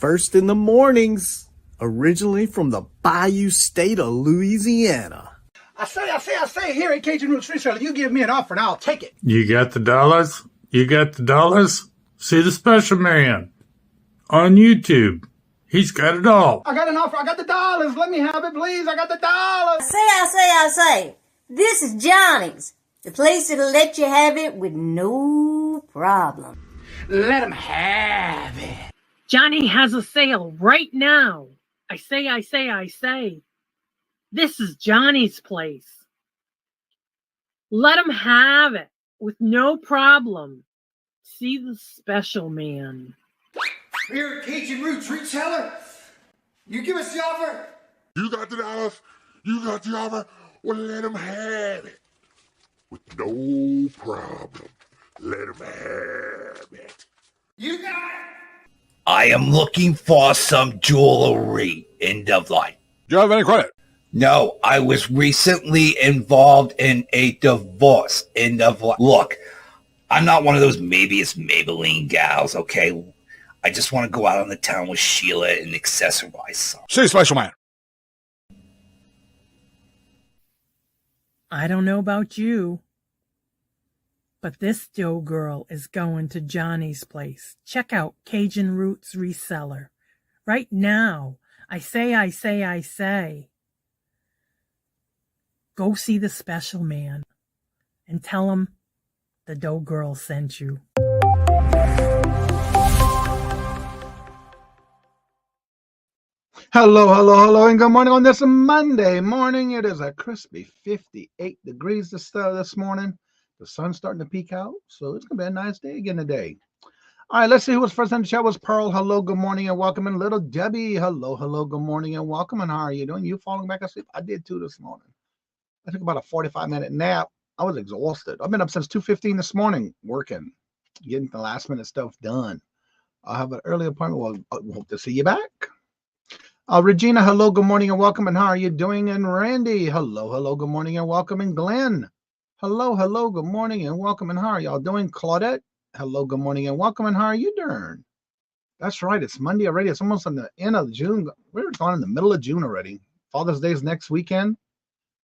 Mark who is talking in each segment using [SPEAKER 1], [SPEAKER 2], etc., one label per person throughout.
[SPEAKER 1] First in the mornings, originally from the Bayou State of Louisiana.
[SPEAKER 2] I say, here at Cajun Roots Reseller, you give me an offer and I'll take it.
[SPEAKER 3] You got the dollars? You got the dollars? See the special man on YouTube. He's got it all.
[SPEAKER 2] I got an offer. I got the dollars. Let me have it, please. I got the dollars.
[SPEAKER 4] I say. This is Johnny's, the place that'll let you have it with no problem.
[SPEAKER 2] Let him have it.
[SPEAKER 5] Johnny has a sale right now. I say. This is Johnny's place. Let him have it with no problem. See the special man.
[SPEAKER 6] Here at Cajun Roots Reseller, you give us the offer.
[SPEAKER 7] You got the dollars. You got the offer. Well, let him have it with no problem. Let him have it.
[SPEAKER 6] You got it.
[SPEAKER 8] I am looking for some jewelry in Dublin.
[SPEAKER 7] Do you have any credit?
[SPEAKER 8] No, I was recently involved in a divorce in Dublin. Look, I'm not one of those maybe it's Maybelline gals, okay? I just want to go out on the town with Sheila and accessorize some.
[SPEAKER 7] See, special man.
[SPEAKER 5] I don't know about you, but this Joe girl is going to Johnny's place. Check out Cajun Roots Reseller right now. I say. Go see the special man and tell him the Dough Girl sent you.
[SPEAKER 2] Hello, and good morning on this Monday morning. It is a crispy 58 degrees this morning. The sun's starting to peek out, so it's going to be a nice day again today. All right, let's see who was first in the chat. Was Pearl. Hello, good morning, and welcome. And Little Debbie. Hello, good morning, and welcome. And how are you doing? You falling back asleep? I did too this morning. I took about a 45-minute nap. I was exhausted. I've been up since 2:15 this morning working, getting the last-minute stuff done. I'll have an early appointment. Well, I hope to see you back. Regina, hello, good morning, and welcome. And how are you doing? And Randy, hello, good morning, and welcome. And Glenn, hello, good morning, and welcome. And how are y'all doing? Claudette, hello, good morning, and welcome. And how are you doing? That's right. It's Monday already. It's almost on the end of June. We're gone in the middle of June already. Father's Day is next weekend.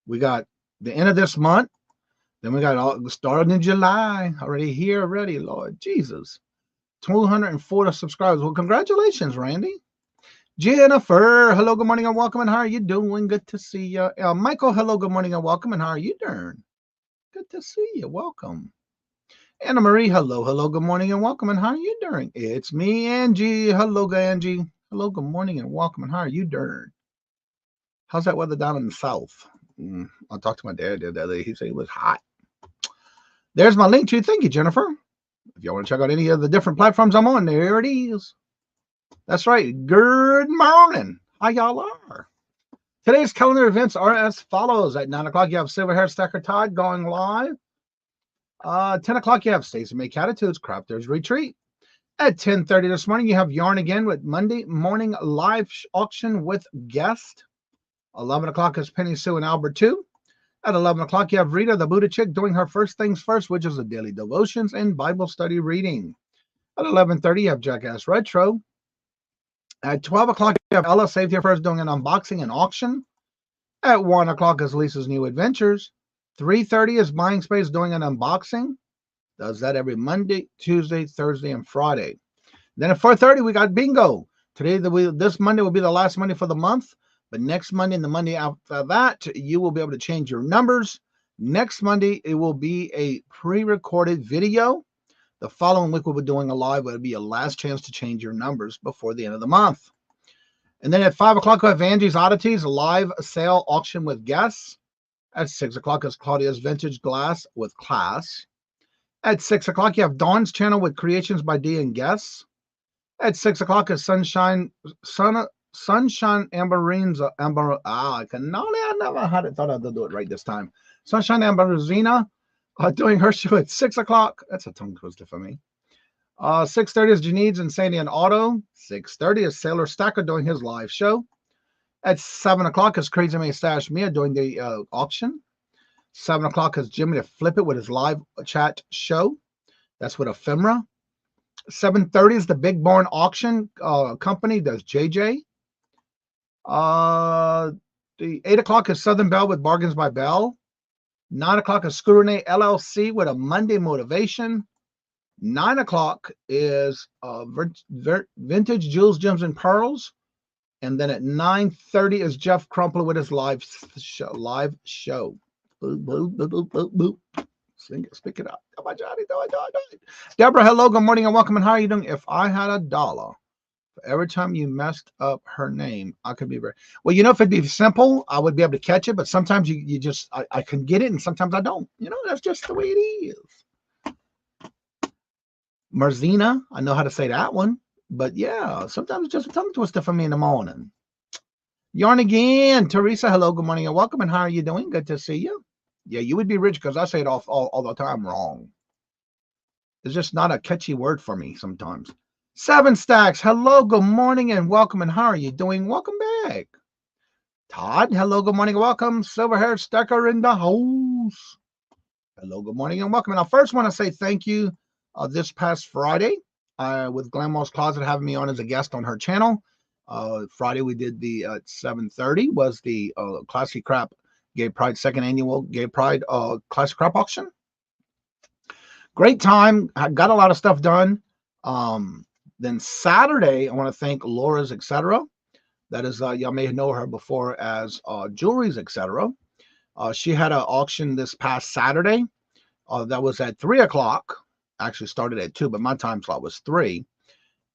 [SPEAKER 2] We got the end of this month. Then we got all started in July. Already here already, Lord Jesus. 240 subscribers. Well, congratulations, Randy. Jennifer, hello, good morning, and welcome. And how are you doing? Good to see you. Michael, hello, good morning, and welcome. And how are you doing? Good to see you. Welcome. Anna Marie, hello, good morning, and welcome. And how are you doing? It's me, Angie. Hello, Angie. Hello, good morning, and welcome. And how are you doing? How's that weather down in the south? I talked to my dad the other day. He said it was hot. There's my link to. Thank you, Jennifer. If y'all want to check out any of the different platforms I'm on, there it is. That's right. Good morning. How y'all are? Today's calendar events are as follows. At 9 o'clock, you have Silver Hair Stacker Todd going live. 10 o'clock, you have Stacey Make Attitudes, Crafters Retreat. At 10:30 this morning, you have Yarn Again with Monday Morning Live Auction with Guest. 11 o'clock is Penny Sue and Albert 2. At 11 o'clock, you have Rita, the Buddha Chick, doing her First Things First, which is the daily devotions and Bible study reading. At 11:30, you have Jackass Retro. At 12 o'clock, you have Ella Saved Here First doing an unboxing and auction. At 1 o'clock is Lisa's New Adventures. 3:30 is Buying Space doing an unboxing. Does that every Monday, Tuesday, Thursday, and Friday. Then at 4:30, we got bingo. This Monday will be the last Monday for the month. But next Monday and the Monday after that, you will be able to change your numbers. Next Monday, it will be a pre-recorded video. The following week, we'll be doing a live. It'll be a last chance to change your numbers before the end of the month. And then at 5 o'clock, we have Angie's Oddities, a live sale auction with guests. At 6 o'clock is Claudia's Vintage Glass with class. At 6 o'clock, you have Dawn's channel with Creations by D and guests. At 6 o'clock is Sunshine Amberines. I never thought I'd do it right this time. Sunshine Amberzina doing her show at 6 o'clock. That's a tongue twister for me. 6:30 is Janine's and Sandy and Auto. 6:30 is Sailor Stacker doing his live show. At 7 o'clock is Crazy Mustache Mia doing the auction. 7 o'clock is Jimmy to Flip It with his live chat show. That's with Ephemera. 7:30 is the Big Barn Auction Company. Does JJ. The 8 o'clock is Southern Belle with Bargains by Bell. 9 o'clock is Scooter LLC with a Monday motivation. 9 o'clock is Vintage Jewels, Gems, and Pearls. And then at 9:30 is Jeff Crumpler with his live show. Boop, boop, boop, boop, boop, boop. Sing it, speak it up. Come on, Johnny, do it. Deborah, hello, good morning, and welcome. And how are you doing? If I had $1 for every time you messed up her name, I could be very well. You know, if it'd be simple, I would be able to catch it. But sometimes you just I can get it, and sometimes I don't. You know, that's just the way it is. Marzina, I know how to say that one. But yeah, sometimes it's just a tongue twister for me in the morning. Yarn again. Teresa, hello, good morning, and welcome. And how are you doing? Good to see you. Yeah, you would be rich because I say it all the time wrong. It's just not a catchy word for me sometimes. 7 Stacks, hello, good morning, and welcome. And how are you doing? Welcome back. Todd, hello, good morning, and welcome. Silver Hair Stacker in the house. Hello, good morning, and welcome. And I first want to say thank you this past Friday. With Glamwell's Closet having me on as a guest on her channel. Friday we did the 7:30 was the Classy Crap Gay Pride 2nd Annual Gay Pride Classy Crap Auction. Great time. I got a lot of stuff done. Then Saturday, I want to thank Laura's Etc. That is, y'all may know her before as Jewelry's Etc. She had an auction this past Saturday. That was at 3 o'clock. Actually started at 2, but my time slot was 3.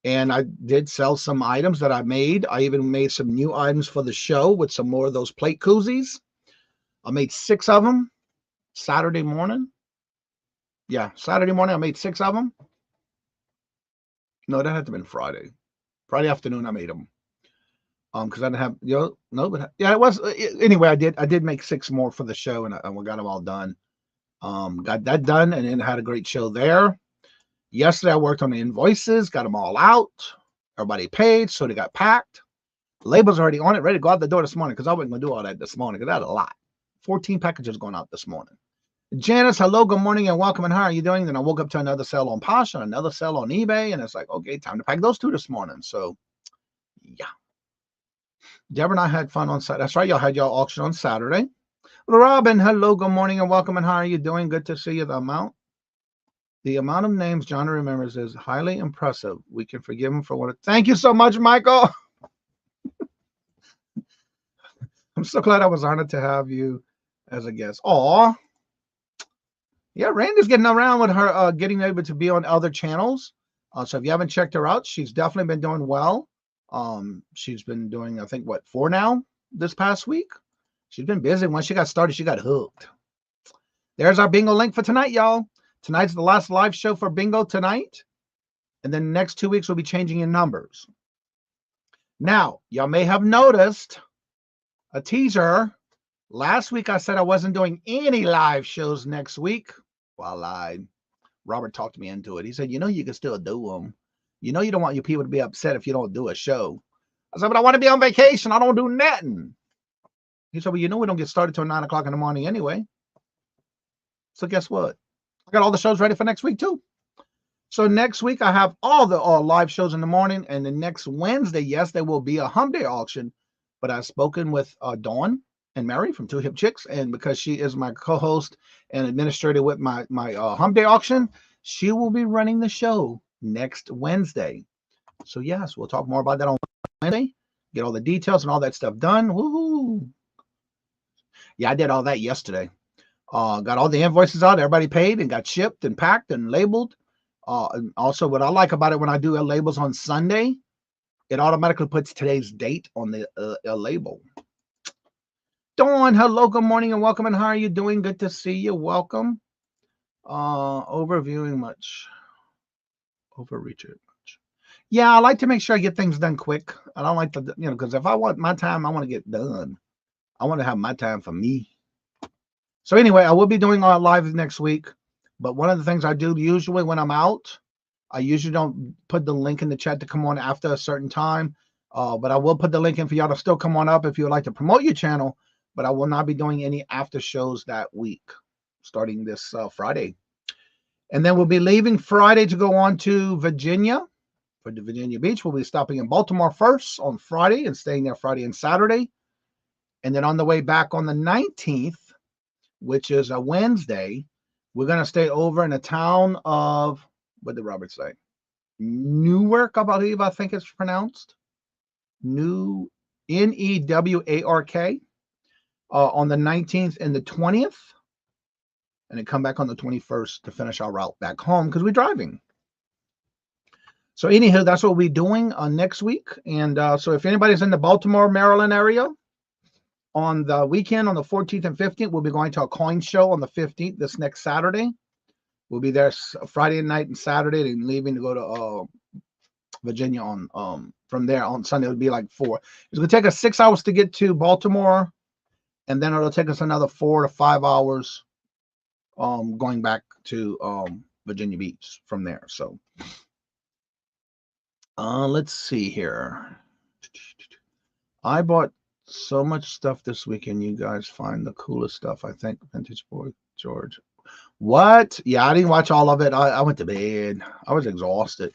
[SPEAKER 2] And I did sell some items that I made. I even made some new items for the show with some more of those plate koozies. I made 6 of them Saturday morning. Yeah, Saturday morning I made 6 of them. No, that had to have been Friday. Friday afternoon I made them. Because I didn't have, it was, anyway, I did make 6 more for the show, and we got them all done. Got that done, and then had a great show there. Yesterday, I worked on the invoices, got them all out. Everybody paid, so they got packed. Labels already on it, ready to go out the door this morning, because I wasn't going to do all that this morning, because I had a lot. 14 packages going out this morning. Janice, hello, good morning, and welcome, and how are you doing? Then I woke up to another sale on Posh and another sale on eBay, and it's like, okay, time to pack those 2 this morning. So, yeah. Deborah and I had fun on Saturday. That's right, y'all had y'all auction on Saturday. Robin, hello, good morning, and welcome, and how are you doing? Good to see you. The amount of names Johnny remembers is highly impressive. We can forgive him for what. Thank you so much, Michael. I'm so glad I was honored to have you as a guest. Aw. Yeah, Randy's getting around with her getting able to be on other channels. So if you haven't checked her out, she's definitely been doing well. She's been doing, I think, 4 now this past week. She's been busy. Once she got started, she got hooked. There's our bingo link for tonight, y'all. Tonight's the last live show for bingo tonight. And then the next 2 weeks, we'll be changing in numbers. Now, y'all may have noticed a teaser. Last week, I said I wasn't doing any live shows next week. Well, I lied. Robert talked me into it. He said, you know, you can still do them. You know, you don't want your people to be upset if you don't do a show. I said, but I want to be on vacation. I don't do nothing. He said, well, you know, we don't get started till 9 o'clock in the morning anyway. So guess what? I got all the shows ready for next week too. So next week I have all the live shows in the morning, and the next Wednesday, yes, there will be a Hump Day auction. But I've spoken with Dawn and Mary from Two Hip Chicks, and because she is my co-host and administrator with my Hump Day auction, she will be running the show next Wednesday. So yes, we'll talk more about that on Wednesday. Get all the details and all that stuff done. Woohoo! Yeah, I did all that yesterday. Got all the invoices out. Everybody paid and got shipped and packed and labeled. And also, what I like about it, when I do labels on Sunday, it automatically puts today's date on the label. Dawn, hello, good morning, and welcome. And how are you doing? Good to see you. Welcome. Overviewing much. Overreach it much. Yeah, I like to make sure I get things done quick. I don't like to, because if I want my time, I want to get done. I want to have my time for me. So anyway, I will be doing live next week. But one of the things I do usually when I'm out, I usually don't put the link in the chat to come on after a certain time. But I will put the link in for y'all to still come on up if you would like to promote your channel. But I will not be doing any after shows that week, starting this Friday. And then we'll be leaving Friday to go on to Virginia for the Virginia Beach. We'll be stopping in Baltimore first on Friday and staying there Friday and Saturday. And then on the way back on the 19th, which is a Wednesday, we're going to stay over in the town of, what did Robert say? Newark, I think it's pronounced. Newark, on the 19th and the 20th. And then come back on the 21st to finish our route back home because we're driving. So anyhow, that's what we're doing next week. And so if anybody's in the Baltimore, Maryland area, on the weekend on the 14th and 15th, we'll be going to a coin show on the 15th, this next Saturday. We'll be there Friday night and Saturday and leaving to go to Virginia on from there on Sunday. It would be like 4. It's going to take us 6 hours to get to Baltimore, and then it'll take us another 4 to 5 hours going back to Virginia Beach from there. So let's see here. I bought so much stuff this weekend. You guys find the coolest stuff, I think. Vintage Boy George. What? Yeah, I didn't watch all of it. I went to bed. I was exhausted.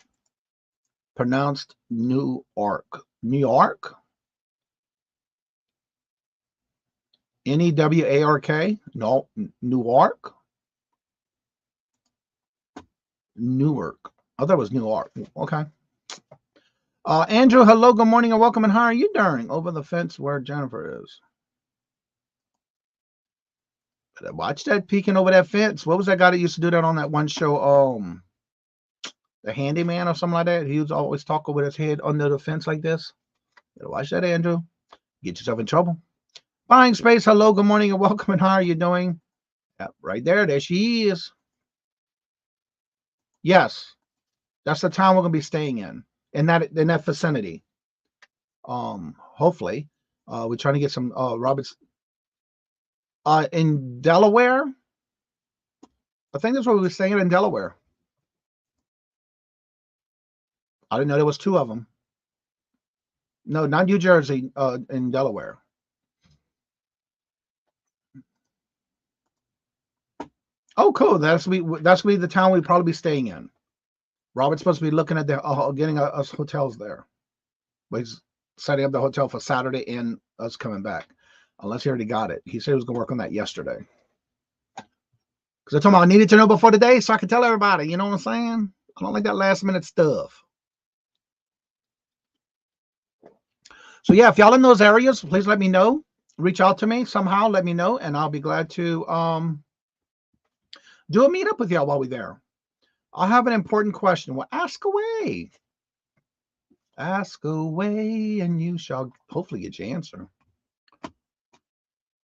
[SPEAKER 2] Pronounced Newark. New York? Newark? No, Newark? Newark. I thought it was Newark. Okay. Andrew, hello, good morning, and welcome. And how are you doing? Over the fence where Jennifer is. But I watched that peeking over that fence. What was that guy that used to do that on that one show? The Handyman or something like that. He was always talking with his head under the fence like this. Watch that, Andrew. Get yourself in trouble. Buying Space, hello, good morning, and welcome. And how are you doing? Yep, right there. There she is. Yes, that's the town we're gonna be staying in that vicinity. Hopefully, we're trying to get some Roberts in Delaware. I think that's where we were staying in Delaware. I didn't know there was 2 of them. No, not New Jersey. In Delaware. Oh, cool. That's the town we'd probably be staying in. Robert's supposed to be looking at the getting us hotels there. But he's setting up the hotel for Saturday and us coming back. Unless he already got it. He said he was going to work on that yesterday. Because I told him I needed to know before the day so I could tell everybody. You know what I'm saying? I don't like that last minute stuff. So yeah, if y'all in those areas, please let me know. Reach out to me somehow. Let me know. And I'll be glad to do a meetup with y'all while we're there. I have an important question. Well, ask away. Ask away and you shall hopefully get your answer.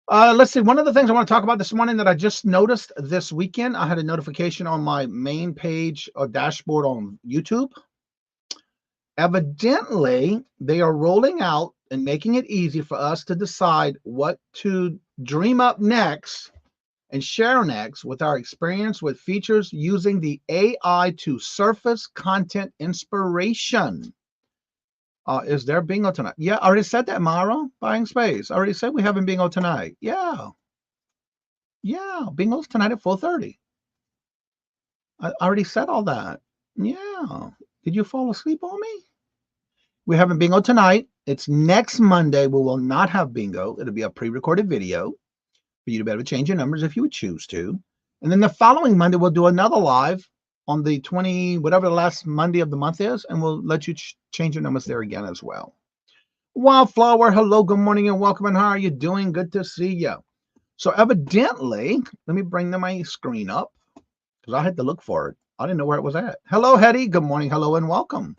[SPEAKER 2] Let's see. One of the things I want to talk about this morning that I just noticed this weekend, I had a notification on my main page or dashboard on YouTube. Evidently, they are rolling out and making it easy for us to decide what to dream up next and share next with our experience with features using the AI to surface content inspiration. Is there bingo tonight? Yeah, I already said that, Mara. Buying Space. I already said we having bingo tonight. Yeah. Yeah, bingo's tonight at 4:30. I already said all that. Yeah. Did you fall asleep on me? We're having bingo tonight. It's next Monday. We will not have bingo. It'll be a pre-recorded video for you to be able to change your numbers if you would choose to. And then the following Monday, we'll do another live on the 20, whatever the last Monday of the month is, and we'll let you change your numbers there again as well. Wildflower, hello, good morning, and welcome. And how are you doing? Good to see you. So evidently, let me bring my screen up because I had to look for it. I didn't know where it was at. Hello, Hetty. Good morning. Hello, and welcome.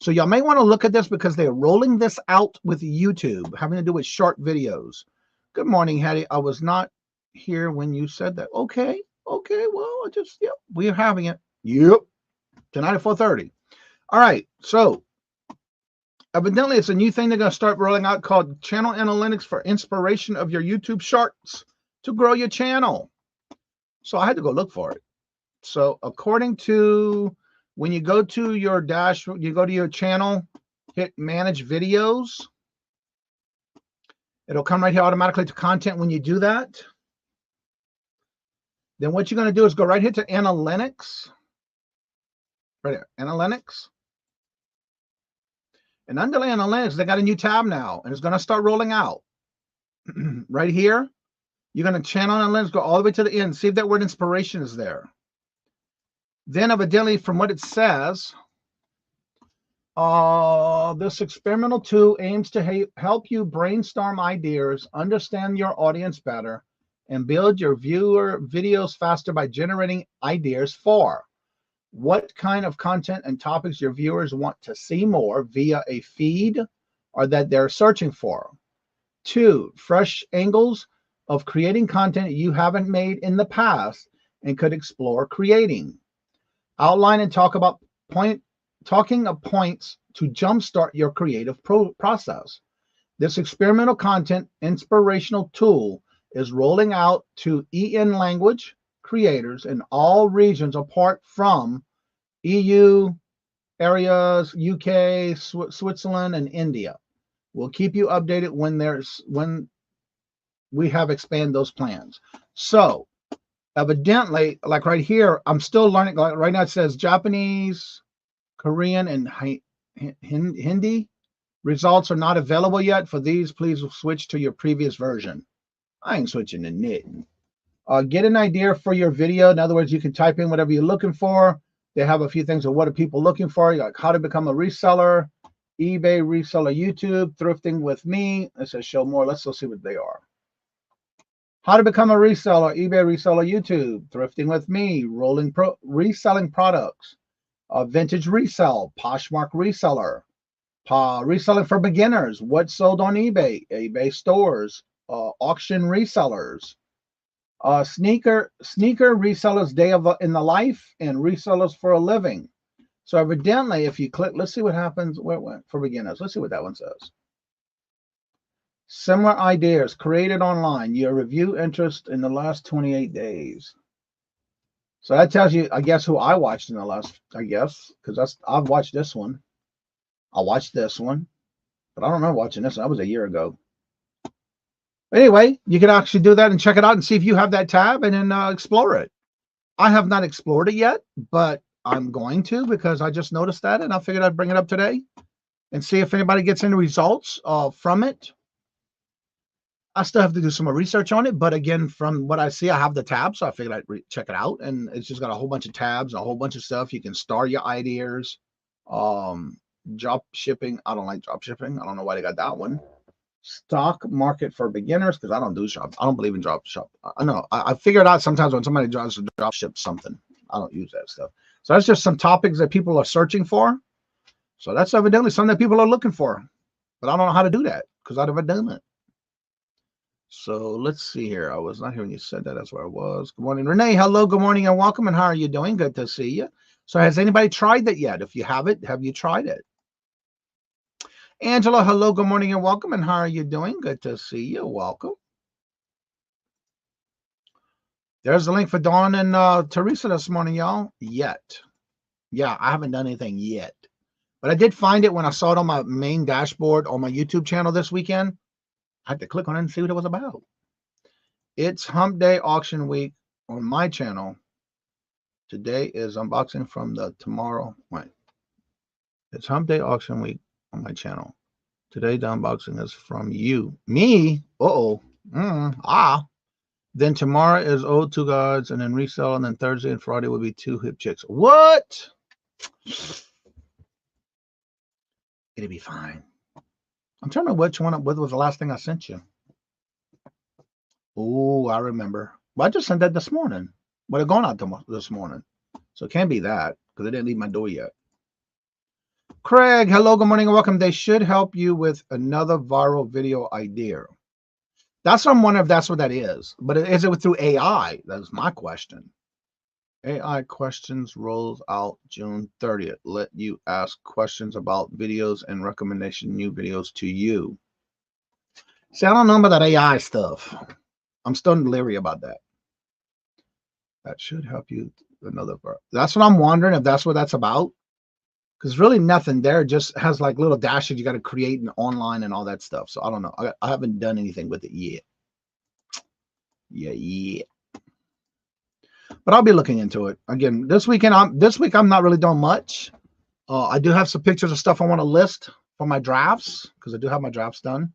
[SPEAKER 2] So y'all may want to look at this because they're rolling this out with YouTube, having to do with short videos. Good morning, Hetty. I was not here when you said that. Okay. Okay. Well, yep, we're having it. Yep. Tonight at 4:30. All right. So evidently it's a new thing they're going to start rolling out called Channel Analytics for inspiration of your YouTube shorts to grow your channel. So I had to go look for it. So according to when you go to your you go to your channel, hit manage videos. It'll come right here automatically to content when you do that. Then what you're going to do is go right here to Analytics. Right here, Analytics. And under Analytics, they got a new tab now, and it's going to start rolling out. Right here, you're going to channel Analytics, go all the way to the end, see if that word inspiration is there. Then evidently, from what it says, this experimental tool aims to help you brainstorm ideas, understand your audience better, and build your viewer videos faster by generating ideas for what kind of content and topics your viewers want to see more via a feed or that they're searching for. 2, fresh angles of creating content you haven't made in the past and could explore creating. Outline and talk about talking of points to jumpstart your creative process. This experimental content inspirational tool is rolling out to EN language creators in all regions apart from EU areas, UK, Switzerland, and India. We'll keep you updated when we have expanded those plans. So evidently, like right here, I'm still learning. Like right now it says Japanese, Korean, and Hindi. Results are not available yet. For these, please switch to your previous version. I ain't switching to knitting. Get an idea for your video. In other words, you can type in whatever you're looking for. They have a few things of what are people looking for, like how to become a reseller, eBay reseller, YouTube, thrifting with me. It says show more. Let's go see what they are. How to become a reseller, eBay reseller, YouTube, thrifting with me, reselling products, vintage resell, Poshmark reseller, reselling for beginners, what sold on eBay, eBay stores, auction resellers, sneaker resellers day in the life, and resellers for a living. So evidently, if you click, let's see what happens for beginners. Let's see what that one says. Similar ideas created online. Your review interest in the last 28 days. So that tells you, I guess, who I watched in the last, I guess, because I've watched this one. I watched this one, but I don't remember watching this one. That was a year ago. Anyway, you can actually do that and check it out and see if you have that tab and then explore it. I have not explored it yet, but I'm going to because I just noticed that and I figured I'd bring it up today and see if anybody gets any results from it. I still have to do some more research on it, but again, from what I see, I have the tab, so I figured I'd check it out. And it's just got a whole bunch of tabs, a whole bunch of stuff. You can start your ideas. Drop shipping. I don't like drop shipping. I don't know why they got that one. Stock market for beginners, because I don't do shop. I don't believe in drop shop. I know. I figured out sometimes when somebody tries to drop ship something, I don't use that stuff. So that's just some topics that people are searching for. So that's evidently something that people are looking for. But I don't know how to do that because I've never done it. So let's see here. I was not here when you said that. That's where I was. Good morning, Renee. Hello, good morning, and welcome. And how are you doing? Good to see you. So has anybody tried that yet? If you haven't, have you tried it? Angela, hello, good morning, and welcome. And how are you doing? Good to see you. Welcome. There's the link for Dawn and Teresa this morning, y'all. Yet. Yeah, I haven't done anything yet. But I did find it when I saw it on my main dashboard on my YouTube channel this weekend. I had to click on it and see what it was about. It's Hump Day Auction Week on my channel. Today is unboxing from the tomorrow. Wait. It's Hump Day Auction Week on my channel. Today the unboxing is from you. Me? Uh-oh. Then tomorrow is Old Two Gods, and then Resell, and then Thursday and Friday will be Two Hip Chicks. What? It'll be fine. I'm trying to remember what was the last thing I sent you. Oh, I remember. Well, I just sent that this morning. But it gone out this morning. So it can't be that because it didn't leave my door yet. Craig, hello, good morning, and welcome. They should help you with another viral video idea. That's what I'm wondering if that's what that is. But is it through AI? That's my question. AI questions rolls out June 30th. Let you ask questions about videos and recommendation new videos to you. See, I don't know about that AI stuff. I'm still leery about that. That should help you another part. That's what I'm wondering if that's what that's about. Because really nothing there. It just has like little dashes you got to create and online and all that stuff. So I don't know. I haven't done anything with it yet. Yeah. But I'll be looking into it again this weekend. I'm not really doing much. I do have some pictures of stuff I want to list for my drafts because I do have my drafts done.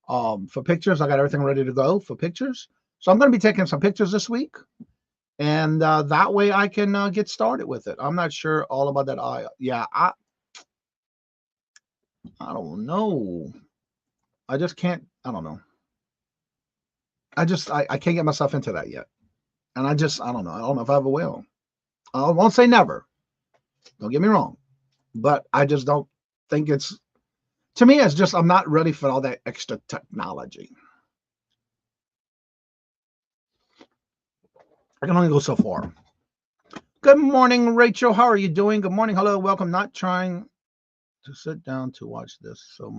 [SPEAKER 2] For pictures, I got everything ready to go for pictures. So I'm going to be taking some pictures this week, and that way I can get started with it. I'm not sure all about that. I don't know. I just can't. I don't know. I can't get myself into that yet. And I don't know. I don't know if I ever will. I won't say never. Don't get me wrong. But I just don't think to me, it's just, I'm not ready for all that extra technology. I can only go so far. Good morning, Rachel. How are you doing? Good morning. Hello. Welcome. Not trying to sit down to watch this. So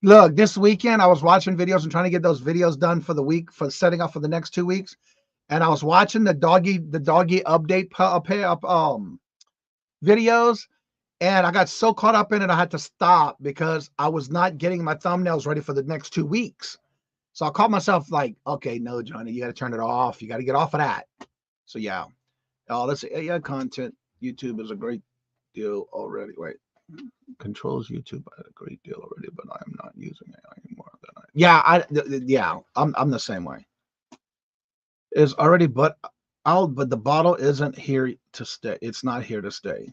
[SPEAKER 2] Look, this weekend I was watching videos and trying to get those videos done for the week, for setting up for the next 2 weeks. And I was watching the doggy update videos, and I got so caught up in it I had to stop because I was not getting my thumbnails ready for the next 2 weeks. So I caught myself like, okay, no, Johnny, you got to turn it off. You got to get off of that. So yeah. Let's see. AI content. YouTube is a great deal already. Wait. Controls YouTube a great deal already, but I am not using AI anymore. I'm the same way. Is already, but the bottle isn't here to stay. It's not here to stay.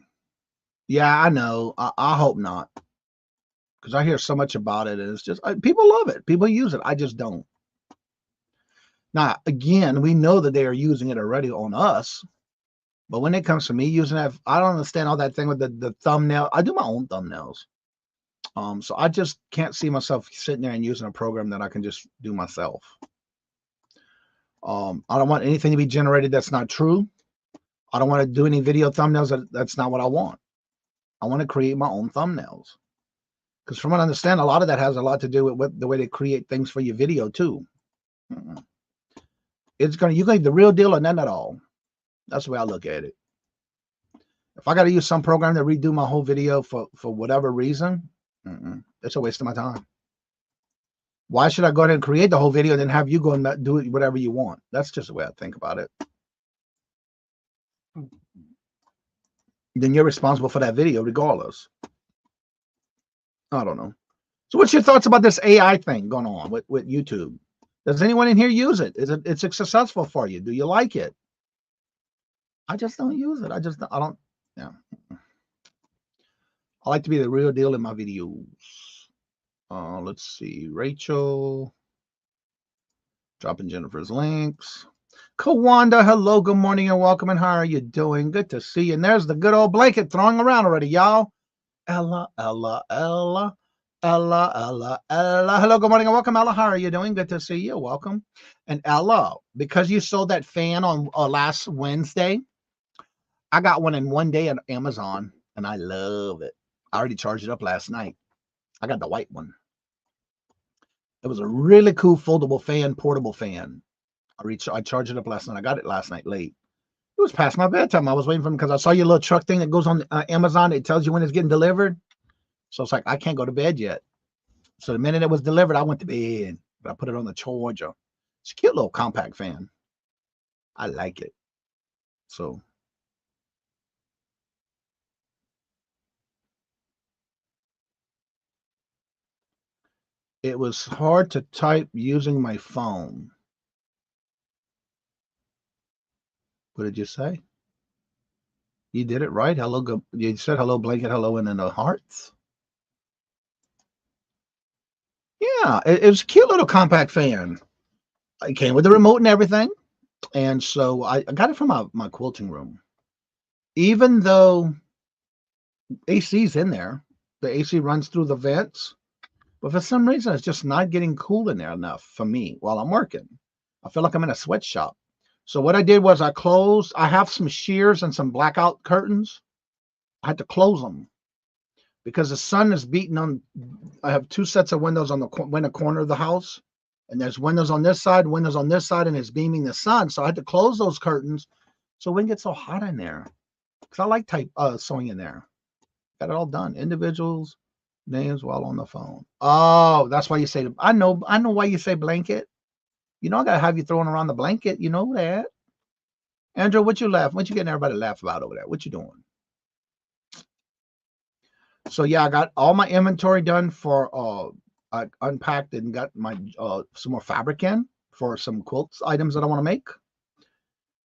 [SPEAKER 2] Yeah, I know. I hope not, because I hear so much about it, and it's just people love it. People use it. I just don't. Now, again, we know that they are using it already on us. But when it comes to me using it, I don't understand all that thing with the thumbnail. I do my own thumbnails. So I just can't see myself sitting there and using a program that I can just do myself. I don't want anything to be generated that's not true. I don't want to do any video thumbnails that's not what I want. I want to create my own thumbnails. Because from what I understand, a lot of that has a lot to do with the way they create things for your video too. You're going to get the real deal or none at all. That's the way I look at it. If I got to use some program to redo my whole video for whatever reason, it's a waste of my time. Why should I go ahead and create the whole video and then have you go and do it whatever you want? That's just the way I think about it. Then you're responsible for that video regardless. I don't know. So what's your thoughts about this AI thing going on with YouTube? Does anyone in here use it? It's successful for you? Do you like it? I just don't use it. I don't. Yeah. I like to be the real deal in my videos. Let's see. Rachel. Dropping Jennifer's links. Kawanda, hello, good morning and welcome. And how are you doing? Good to see you. And there's the good old blanket throwing around already, y'all. Ella. Hello, good morning and welcome, Ella. How are you doing? Good to see you. Welcome. And Ella, because you sold that fan on last Wednesday, I got one in one day on Amazon, and I love it. I already charged it up last night. I got the white one. It was a really cool foldable fan, portable fan. I charged it up last night. I got it last night late. It was past my bedtime. I was waiting for them because I saw your little truck thing that goes on Amazon. It tells you when it's getting delivered. So it's like, I can't go to bed yet. So the minute it was delivered, I went to bed. But I put it on the charger. It's a cute little compact fan. I like it. So. It was hard to type using my phone. What did you say? You did it right. Hello. You said hello, blanket, hello, and then the hearts. Yeah, it was a cute little compact fan. It came with the remote and everything. And so I got it from my quilting room. Even though AC's in there, the AC runs through the vents. But for some reason, it's just not getting cool in there enough for me while I'm working. I feel like I'm in a sweatshop. So what I did was I have some shears and some blackout curtains. I had to close them because the sun is beating on. I have 2 sets of windows on the corner of the house. And there's windows on this side, windows on this side, and it's beaming the sun. So I had to close those curtains so it wouldn't get so hot in there. Because I like sewing in there. Got it all done. Individuals. Names while on the phone. Oh, that's why you say. I know why you say blanket. You know I gotta have you throwing around the blanket. You know that. Andrew, what you laugh? What you getting everybody to laugh about over there? What you doing? So yeah, I got all my inventory done for I unpacked and got my some more fabric in for some quilts items that I want to make.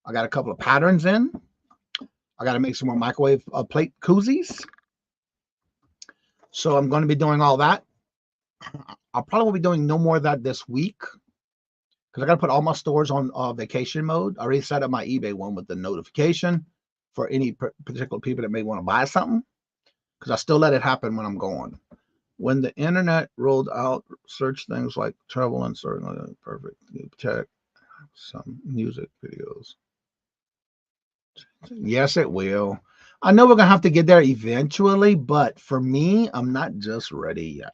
[SPEAKER 2] I got a couple of patterns in. I got to make some more microwave plate koozies. So I'm going to be doing all that. I'll probably be doing no more of that this week because I got to put all my stores on vacation mode. I already set up my eBay one with the notification for any particular people that may want to buy something, because I still let it happen when I'm gone. When the internet rolled out, search things like travel and certain perfect tech, some music videos. Yes, it will. I know we're gonna have to get there eventually, but for me, I'm not just ready yet.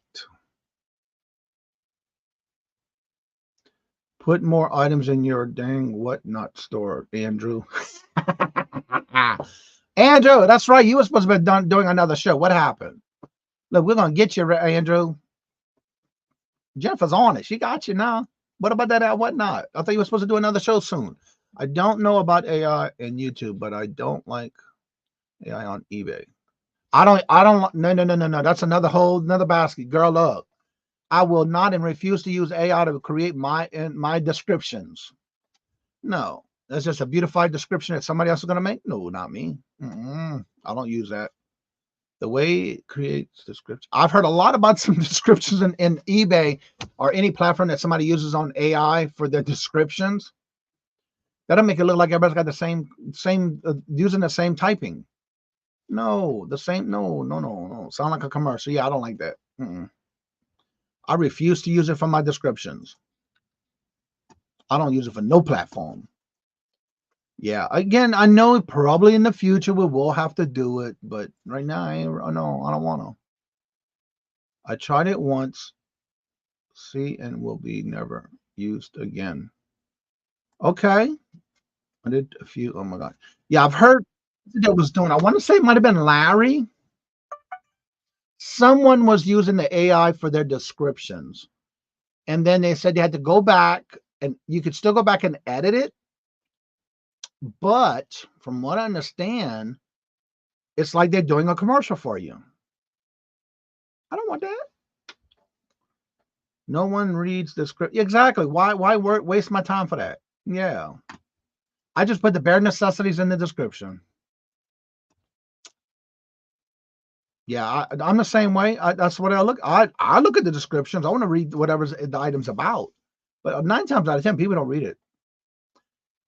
[SPEAKER 2] Put more items in your dang whatnot store, Andrew. Andrew, that's right. You were supposed to be doing another show. What happened? Look, we're gonna get you, Andrew. Jennifer's on it. She got you now. What about that whatnot? I thought you were supposed to do another show soon. I don't know about AI and YouTube, but I don't like AI on eBay. I don't. No. That's another basket. Girl, look. I will not and refuse to use AI to create my descriptions. No, that's just a beautified description that somebody else is going to make. No, not me. I don't use that. The way it creates description. I've heard a lot about some descriptions in eBay or any platform that somebody uses on AI for their descriptions. That'll make it look like everybody's got the same using the same typing. No, the same. No. Sound like a commercial. Yeah, I don't like that. I refuse to use it for my descriptions. I don't use it for no platform. Yeah, again, I know probably in the future we will have to do it, but right now I don't want to. I tried it once, see, and will be never used again. Okay, I did a few. Oh my god, yeah, I've heard that was doing. I want to say it might have been Larry. Someone was using the AI for their descriptions, and then they said they had to go back, and you could still go back and edit it. But from what I understand, it's like they're doing a commercial for you. I don't want that. No one reads the script. Exactly. Why waste my time for that? Yeah. I just put the bare necessities in the description. Yeah, I'm the same way. That's what I look. I look at the descriptions. I want to read whatever the item's about. But 9 times out of 10, people don't read it.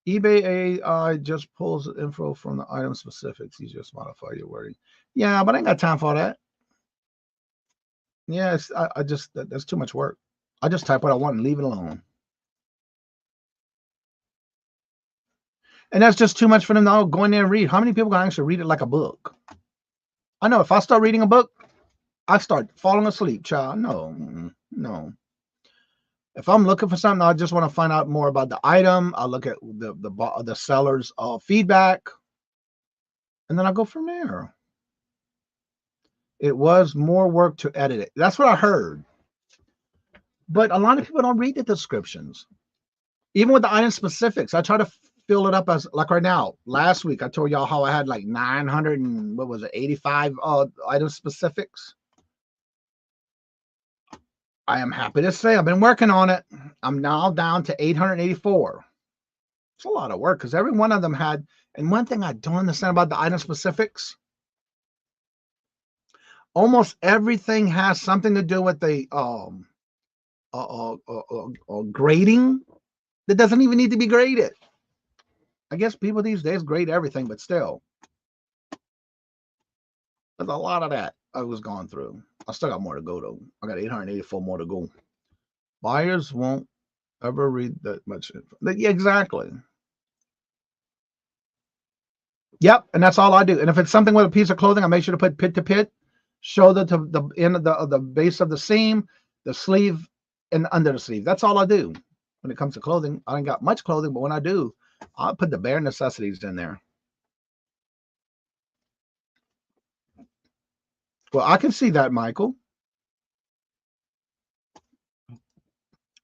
[SPEAKER 2] eBay AI just pulls the info from the item specifics. You just modify your wording. Yeah, but I ain't got time for that. Yeah, I just that's too much work. I just type what I want and leave it alone. And that's just too much for them to go in there and read. How many people can actually read it like a book? I know if I start reading a book, I start falling asleep, child. No. If I'm looking for something, I just want to find out more about the item. I'll look at the seller's feedback, and then I'll go from there. It was more work to edit it. That's what I heard. But a lot of people don't read the descriptions. Even with the item specifics, I try to fill it up as like right now. Last week, I told y'all how I had like 85 item specifics. I am happy to say I've been working on it. I'm now down to 884. It's a lot of work because every one of them had, and one thing I don't understand about the item specifics, almost everything has something to do with the grading that doesn't even need to be graded. I guess people these days grade everything, but still, there's a lot of that I was going through. I still got more to go though. I got 884 more to go. Buyers won't ever read that much info. Yeah, exactly. Yep, and that's all I do. And if it's something with a piece of clothing, I make sure to put pit to pit, shoulder to the end of the base of the seam, the sleeve, and under the sleeve. That's all I do when it comes to clothing. I ain't got much clothing, but when I do, I'll put the bare necessities in there. Well, I can see that, Michael.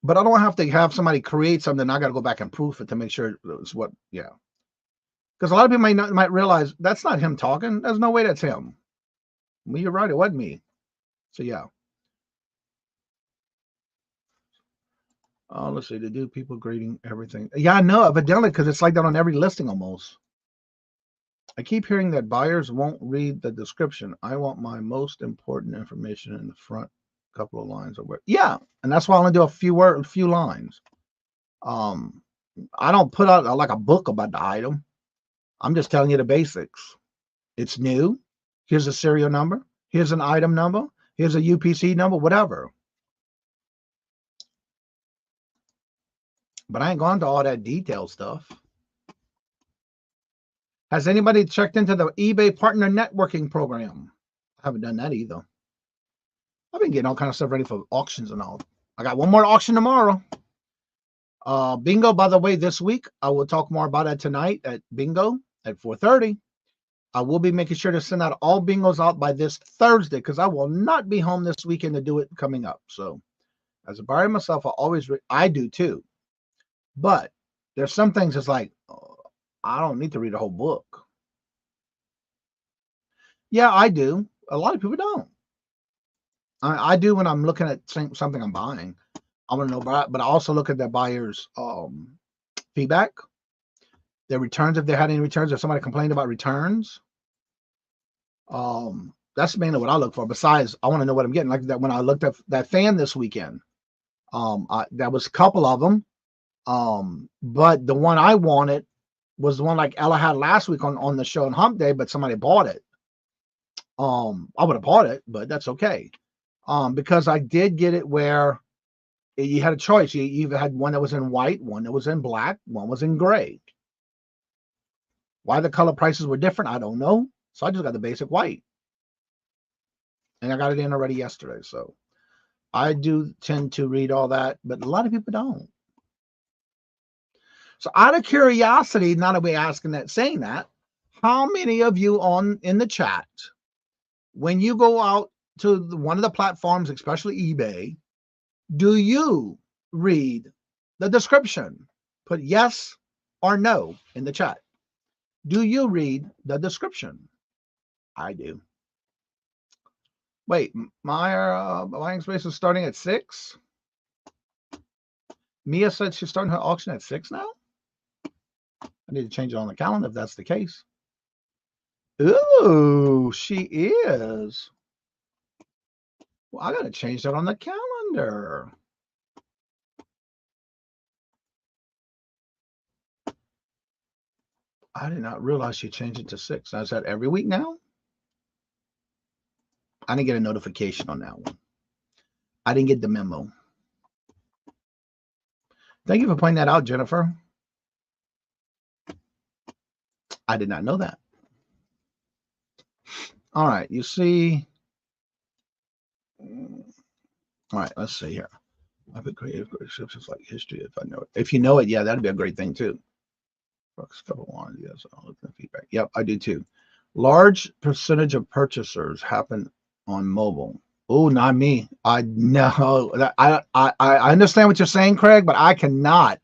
[SPEAKER 2] But I don't have to have somebody create something. I got to go back and proof it to make sure it's what, yeah. Because a lot of people might realize that's not him talking. There's no way that's him. Well, you're right. It wasn't me. So, yeah. Let's see. To do people grading everything. Yeah, I know. Evidently, because it's like that on every listing almost. I keep hearing that buyers won't read the description. I want my most important information in the front couple of lines. Yeah, and that's why I only do a few lines. I don't put out like a book about the item. I'm just telling you the basics. It's new. Here's a serial number. Here's an item number. Here's a UPC number, whatever. But I ain't gone to all that detailed stuff. Has anybody checked into the eBay Partner Networking Program? I haven't done that either. I've been getting all kind of stuff ready for auctions and all. I got one more auction tomorrow. Bingo, by the way, this week. I will talk more about it tonight at Bingo at 4:30. I will be making sure to send out all bingos out by this Thursday because I will not be home this weekend to do it coming up. So as a buyer myself, I do too. But there's some things it's like, I don't need to read a whole book. Yeah, I do. A lot of people don't. I do when I'm looking at something I'm buying. I want to know about it, but I also look at the buyer's feedback, their returns, if they had any returns, if somebody complained about returns. That's mainly what I look for. Besides, I want to know what I'm getting. Like that when I looked at that fan this weekend, that was a couple of them. But the one I wanted was the one like Ella had last week on the show on Hump Day, but somebody bought it. I would have bought it, but that's okay. Because I did get it where you had a choice. You either had one that was in white, one that was in black, one was in gray. Why the color prices were different, I don't know. So I just got the basic white. And I got it in already yesterday. So I do tend to read all that, but a lot of people don't. So out of curiosity, not a way asking that, saying that, how many of you in the chat, when you go out to one of the platforms, especially eBay, do you read the description? Put yes or no in the chat. Do you read the description? I do. Wait, my buying space is starting at 6. Mia said she's starting her auction at 6 now. I need to change it on the calendar if that's the case. Ooh, she is. Well, I got to change that on the calendar. I did not realize she changed it to 6. Now, is that every week now? I didn't get a notification on that one. I didn't get the memo. Thank you for pointing that out, Jennifer. I did not know that. All right, you see. All right, let's see here. I put creative descriptions like history if I know it. If you know it, yeah, that'd be a great thing too. Brooks, couple one, yes, I'll look at the feedback. Yep, I do too. Large percentage of purchasers happen on mobile. Oh, not me. I know that I understand what you're saying, Craig, but I cannot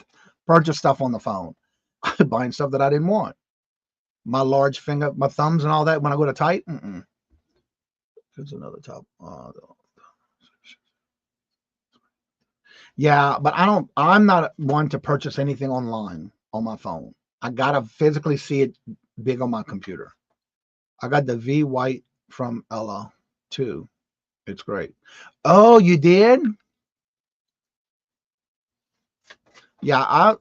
[SPEAKER 2] purchase stuff on the phone. I'm buying stuff that I didn't want. My large finger, my thumbs and all that when I go to type. Here's another top. Yeah, but I'm not one to purchase anything online on my phone. I gotta physically see it big on my computer. I got the V white from Ella too. It's great. Oh, you did? Yeah, I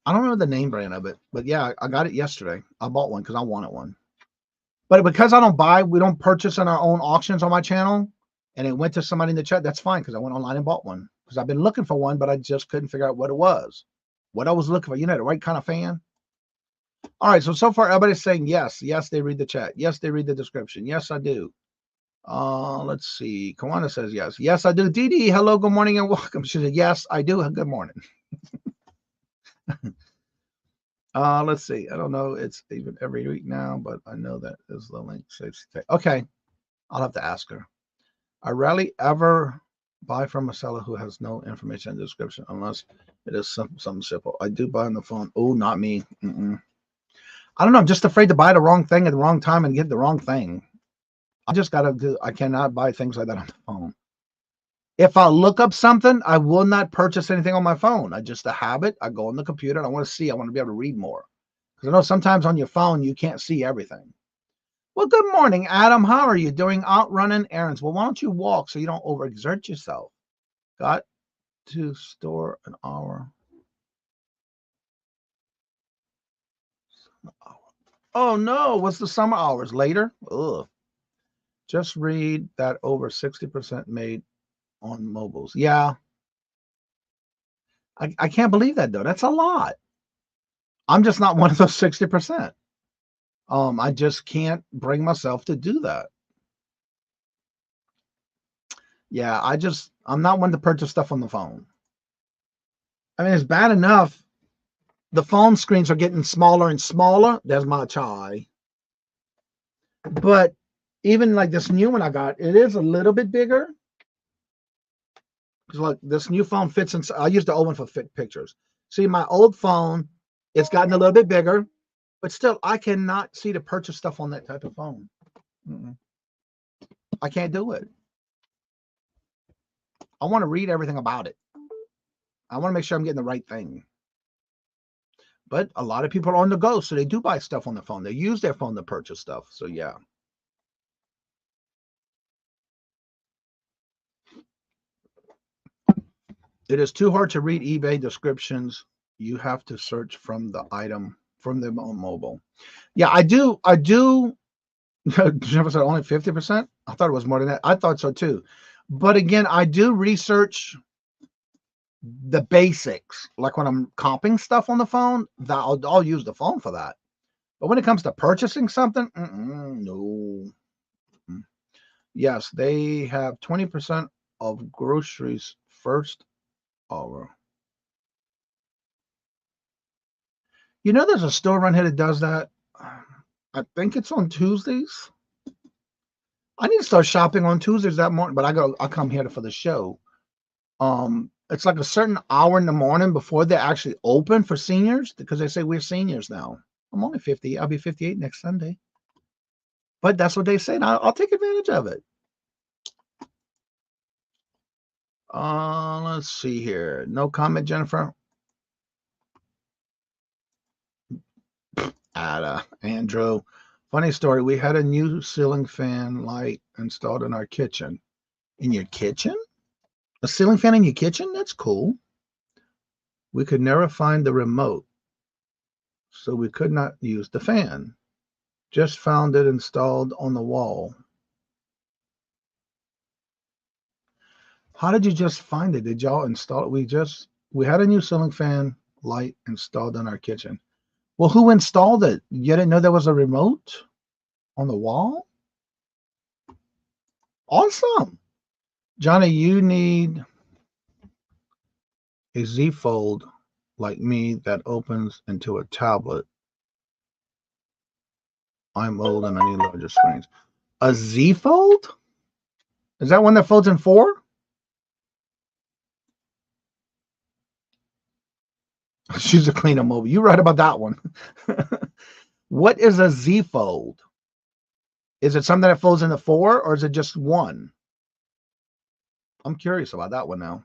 [SPEAKER 2] don't remember the name brand of it, but yeah, I got it yesterday. I bought one because I wanted one. But because we don't purchase in our own auctions on my channel, and it went to somebody in the chat, that's fine because I went online and bought one. Because I've been looking for one, but I just couldn't figure out what it was. What I was looking for, the right kind of fan. All right, so far everybody's saying yes. Yes, they read the chat. Yes, they read the description. Yes, I do. Let's see. Kawana says yes. Yes, I do. Dee Dee, hello, good morning, and welcome. She said, yes, I do. Good morning. Let's see. I don't know. It's even every week now, but I know that is the link. Okay. I'll have to ask her. I rarely ever buy from a seller who has no information in the description unless it is something simple. I do buy on the phone. Oh, not me. I don't know. I'm just afraid to buy the wrong thing at the wrong time and get the wrong thing. I cannot buy things like that on the phone. If I look up something, I will not purchase anything on my phone. I just a habit. I go on the computer and I want to see. I want to be able to read more. Because I know sometimes on your phone, you can't see everything. Well, good morning, Adam. How are you doing? Out running errands. Well, why don't you walk so you don't overexert yourself? Got to store an hour. Oh, no. What's the summer hours? Later? Ugh. Just read that over 60% made on mobiles. Yeah. I can't believe that, though. That's a lot. I'm just not one of those 60%. I just can't bring myself to do that. Yeah, I'm not one to purchase stuff on the phone. I mean, it's bad enough. The phone screens are getting smaller and smaller. There's my chai. But even like this new one I got, it is a little bit bigger. Because like this new phone fits inside. I used the old one for fit pictures. See, my old phone, it's gotten a little bit bigger. But still, I cannot see to purchase stuff on that type of phone. I can't do it. I want to read everything about it. I want to make sure I'm getting the right thing. But a lot of people are on the go, so they do buy stuff on the phone. They use their phone to purchase stuff. So, yeah. It is too hard to read eBay descriptions. You have to search from the item from them on mobile. Yeah, I do. Jennifer said only 50%. I thought it was more than that. I thought so too. But again, I do research the basics. Like when I'm comping stuff on the phone, I'll use the phone for that. But when it comes to purchasing something, no. Yes, they have 20% of groceries first hour. You know, there's a store around here that does that. I think it's on Tuesdays. I need to start shopping on Tuesdays that morning, but I'll come here for the show. It's like a certain hour in the morning before they actually open for seniors, because they say we're seniors now. I'm only 50. I'll be 58 next Sunday. But that's what they say, and I'll take advantage of it. Let's see here. No comment, Jennifer. Andrew. Funny story. We had a new ceiling fan light installed in our kitchen. In your kitchen? A ceiling fan in your kitchen? That's cool. We could never find the remote, so we could not use the fan. Just found it installed on the wall. How did you just find it? Did y'all install it? We had a new ceiling fan light installed in our kitchen. Well, who installed it? You didn't know there was a remote on the wall? Awesome. Johnny, you need a Z Fold like me that opens into a tablet. I'm old and I need larger screens. A Z Fold? Is that one that folds in 4? She's a cleaner mobile. You're right about that one. What is a Z Fold? Is it something that folds into 4 or is it just 1? I'm curious about that one now.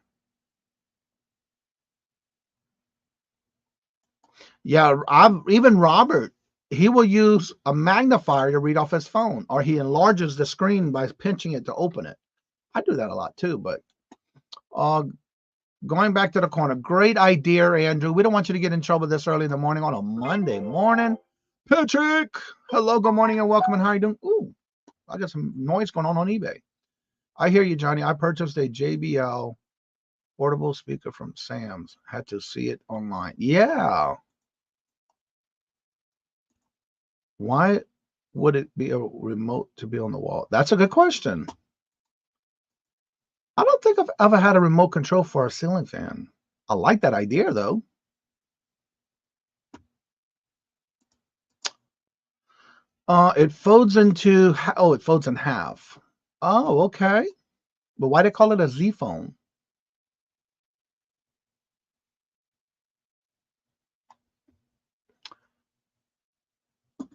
[SPEAKER 2] Yeah, even Robert, he will use a magnifier to read off his phone, or he enlarges the screen by pinching it to open it. I do that a lot too, but going back to the corner, great idea, Andrew. We don't want you to get in trouble this early in the morning on a Monday morning. Patrick, hello, good morning and welcome, and how are you doing? Ooh, I got some noise going on eBay. I hear you, Johnny. I purchased a JBL portable speaker from Sam's. Had to see it online. Yeah. Why would it be a remote to be on the wall? That's a good question. I don't think I've ever had a remote control for a ceiling fan. I like that idea, though. It folds into, it folds in half. Oh, okay. But why they call it a Z phone?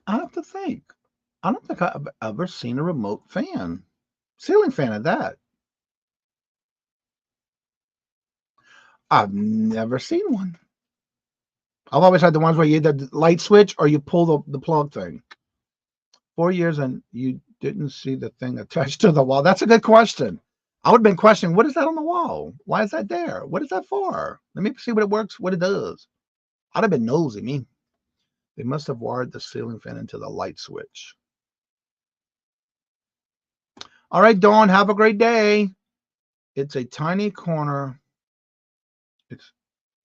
[SPEAKER 2] I have to think. I don't think I've ever seen a remote fan. Ceiling fan at that. I've never seen one. I've always had the ones where you had the light switch or you pull the plug thing. 4 years and you didn't see the thing attached to the wall. That's a good question. I would have been questioning, what is that on the wall? Why is that there? What is that for? Let me see what it works, what it does. I'd have been nosy, me. They must have wired the ceiling fan into the light switch. All right, Dawn, have a great day. It's a tiny corner. It's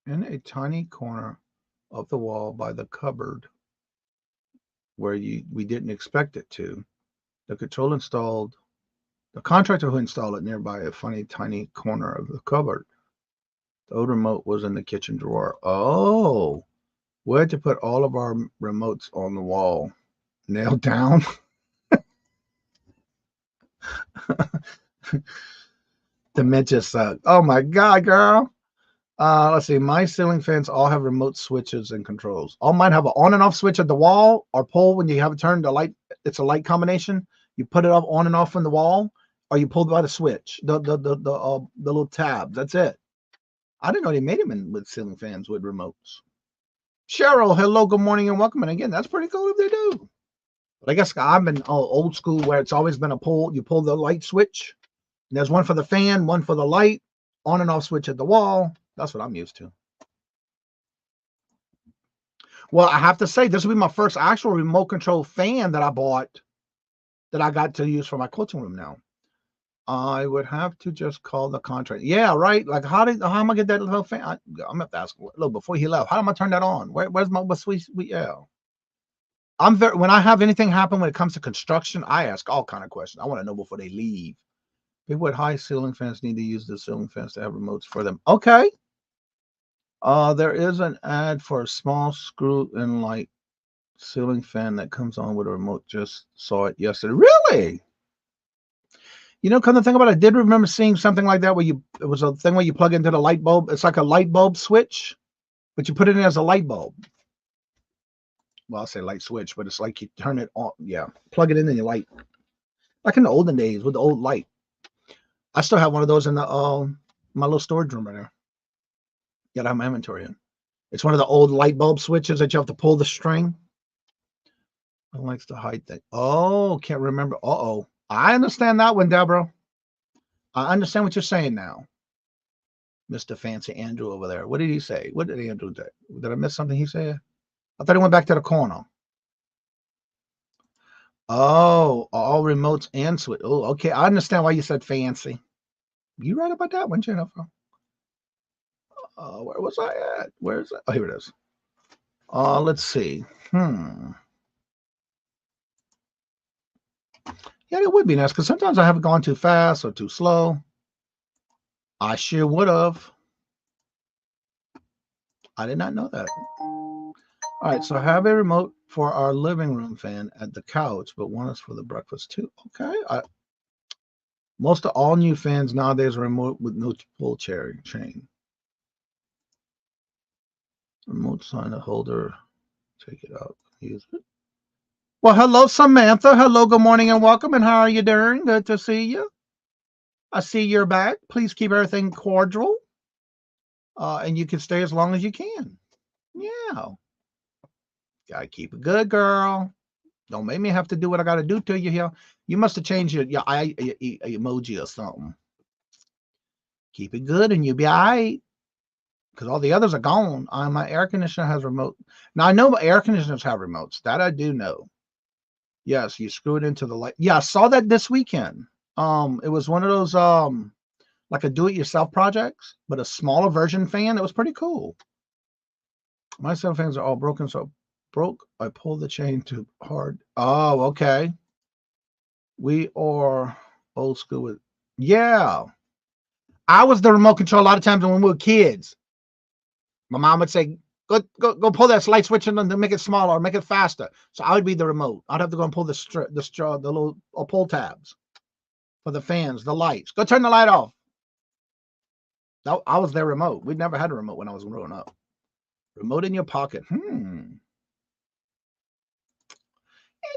[SPEAKER 2] in a tiny corner of the wall by the cupboard where we didn't expect it to. The contractor who installed it nearby a funny tiny corner of the cupboard. The old remote was in the kitchen drawer. Oh, we had to put all of our remotes on the wall, nailed down. Dementia suck. Oh my God, girl. Let's see. My ceiling fans all have remote switches and controls. All mine have an on and off switch at the wall or pull when you have it turned. The light, it's a light combination. You put it up on and off from the wall, or you pull by the switch, the little tab. That's it. I didn't know they made them with ceiling fans with remotes. Cheryl, hello, good morning, and welcome. And again, that's pretty cool if they do. But I guess I've been old school where it's always been a pull. You pull the light switch. And there's one for the fan, one for the light, on and off switch at the wall. That's what I'm used to. Well, I have to say, this will be my first actual remote control fan that I bought that I got to use for my quilting room now. I would have to just call the contractor. Yeah, right. Like, how am I gonna get that little fan? I'm gonna have to ask a little before he left. How am I turn that on? Where's my yeah. When I have anything happen when it comes to construction, I ask all kind of questions. I want to know before they leave. People with high ceiling fans need to use the ceiling fans to have remotes for them. Okay. There is an ad for a small screw-in light ceiling fan that comes on with a remote. Just saw it yesterday. Really? You know, come to think about it, I did remember seeing something like that where it was a thing where you plug into the light bulb. It's like a light bulb switch, but you put it in as a light bulb. Well, I'll say light switch, but it's like you turn it on. Yeah, plug it in and you light. Like in the olden days with the old light. I still have one of those in the my little storage room right there. Gotta have my inventory in. It's one of the old light bulb switches that you have to pull the string. I likes to hide that. Oh, can't remember. Uh-oh. I understand that one, Deborah. I understand what you're saying now. Mr. Fancy Andrew over there. What did he say? What did Andrew do? Did I miss something he said? I thought he went back to the corner. Oh, all remotes and switch. Oh, okay. I understand why you said fancy. You right about that one, Jennifer. Where was I at? Where is it? Oh, here it is. Let's see. Yeah, it would be nice because sometimes I haven't gone too fast or too slow. I sure would have. I did not know that. All right, so I have a remote for our living room fan at the couch, but one is for the breakfast too. Okay. Most of all new fans nowadays are remote with no pull chain. Remote sign a holder. Take it out. Use it. Well, hello, Samantha. Hello, good morning and welcome. And how are you doing? Good to see you. I see you're back. Please keep everything cordial. And you can stay as long as you can. Yeah. Gotta keep it good, girl. Don't make me have to do what I gotta do to you here. You must have changed your emoji or something. Keep it good and you'll be all right. Because all the others are gone. My air conditioner has remote. Now, I know air conditioners have remotes. That I do know. Yes, you screw it into the light. Yeah, I saw that this weekend. It was one of those like a do-it-yourself projects, but a smaller version fan. It was pretty cool. My cell fans are all broken, so I pulled the chain too hard. Oh, okay. We are old school with. Yeah, I was the remote control a lot of times when we were kids. My mom would say, go pull that light switch and make it smaller or make it faster. So I would be the remote. I'd have to go and pull the little pull tabs. for the fans, the lights. Go turn the light off. I was their remote. We never had a remote when I was growing up. Remote in your pocket.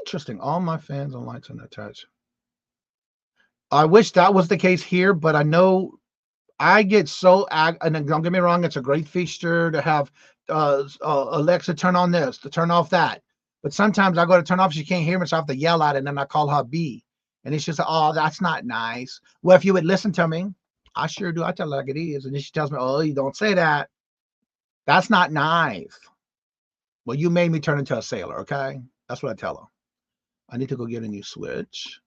[SPEAKER 2] Interesting. All my fans and lights are attached. I wish that was the case here, but I know I get so, and don't get me wrong, it's a great feature to have Alexa turn on this, to turn off that. But sometimes I go to turn off, she can't hear me, so I have to yell at it, and then I call her B. And it's just, oh, that's not nice. Well, if you would listen to me, I sure do. I tell her like it is. And then she tells me, oh, you don't say that. That's not nice. Well, you made me turn into a sailor, okay? That's what I tell her. I need to go get a new switch.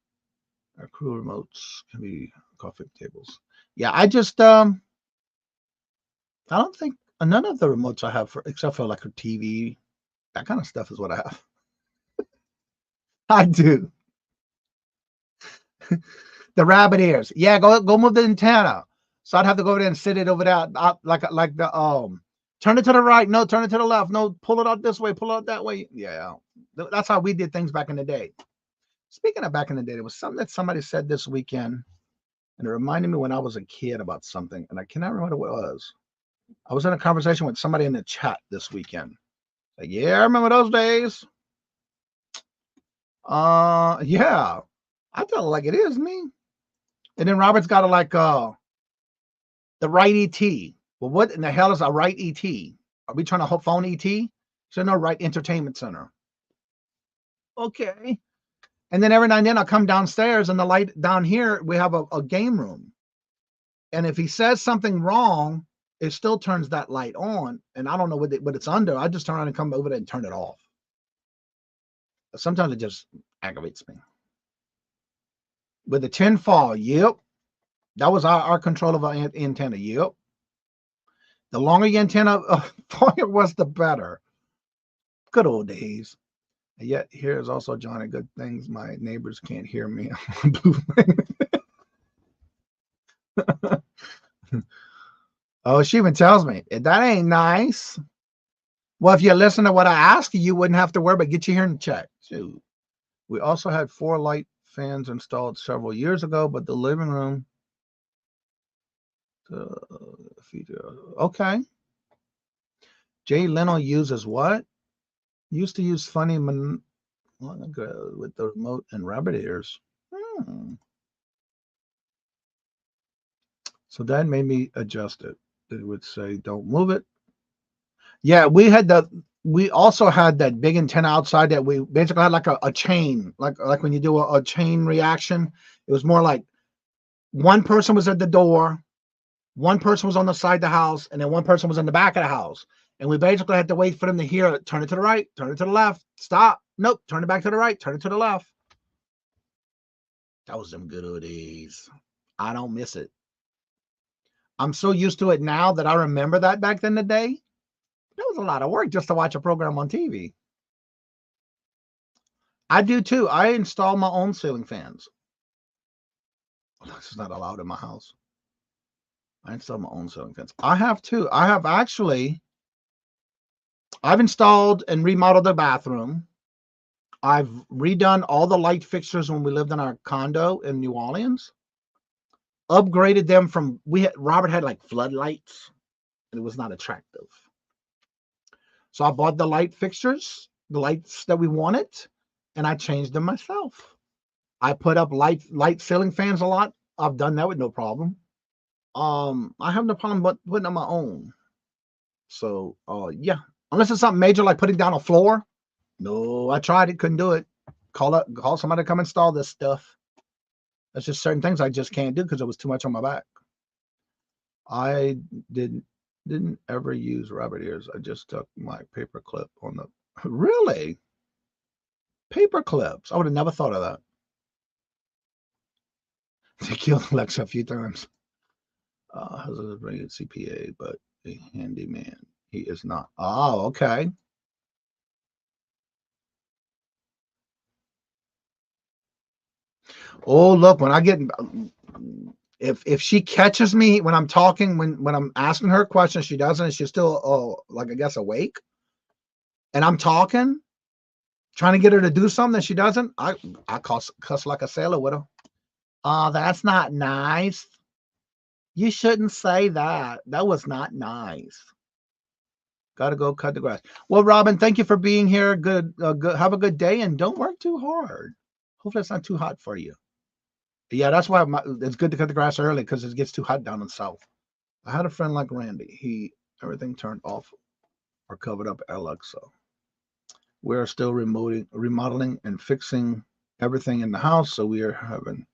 [SPEAKER 2] Our crew remotes can be coffee tables. Yeah, I just, I don't think, none of the remotes I have, except for like a TV, that kind of stuff is what I have. I do. The rabbit ears. Yeah, go move the antenna. So I'd have to go over there and sit it over there, like the turn it to the right. No, turn it to the left. No, pull it out this way. Pull it out that way. Yeah, that's how we did things back in the day. Speaking of back in the day, there was something that somebody said this weekend, and it reminded me when I was a kid about something, and I cannot remember what it was. I was in a conversation with somebody in the chat this weekend. Like, yeah, I remember those days. Yeah. I tell it like it is, me. And then Robert's got the right ET. Well, what in the hell is a right ET? Are we trying to phone ET? So no, right entertainment center. Okay. And then every now and then I'll come downstairs, and the light down here, we have a game room. And if he says something wrong, it still turns that light on. And I don't know what it's under. I just turn around and come over there and turn it off. Sometimes it just aggravates me. With the tinfoil, yep. That was our control of our antenna, yep. The longer your antenna foil was, the better. Good old days. And yet, here's also Johnny. Good things my neighbors can't hear me. Oh, she even tells me, that ain't nice. Well, if you listen to what I ask you, you wouldn't have to worry about get you here and check. Shoot. We also had 4 light fans installed several years ago, but the living room feature. Okay. Jay Leno uses what? Used to use funny long ago with the remote and rabbit ears. So that made me adjust it. It would say, don't move it. Yeah, we also had that big antenna outside that we basically had like a chain, like when you do a chain reaction. It was more like one person was at the door, one person was on the side of the house, and then one person was in the back of the house. And we basically had to wait for them to hear it. Turn it to the right, turn it to the left, stop. Nope, turn it back to the right, turn it to the left. That was them good old days. I don't miss it. I'm so used to it now that I remember that back in the day. That was a lot of work just to watch a program on TV. I do too. I install my own ceiling fans. This is not allowed in my house. I install my own ceiling fans. I have too. I've installed and remodeled the bathroom. I've redone all the light fixtures when we lived in our condo in New Orleans. Upgraded them from, Robert had like floodlights, and it was not attractive. So I bought the light fixtures, the lights that we wanted, and I changed them myself. I put up light ceiling fans a lot. I've done that with no problem. I have no problem putting on my own. So yeah, unless it's something major like putting down a floor. No, I tried it, couldn't do it. Call somebody to come install this stuff. That's just certain things I just can't do because it was too much on my back. I didn't ever use rabbit ears. I just took my paper clip on the, really? Paper clips. I would have never thought of that. They killed Alexa a few times. Has a rated CPA, but a handyman. He is not. Oh, okay. Oh, look, when I get, if she catches me when I'm talking, when I'm asking her a question, she doesn't, she's still, like, I guess awake, and I'm talking, trying to get her to do something that she doesn't, I cuss like a sailor with her. Oh, that's not nice. You shouldn't say that. That was not nice. Got to go cut the grass. Well, Robin, thank you for being here. Good. Have a good day, and don't work too hard. Hopefully it's not too hot for you. Yeah, that's why it's good to cut the grass early, because it gets too hot down in the south. I had a friend like Randy. Everything turned off or covered up Alexa. We're still remodeling and fixing everything in the house, so we are having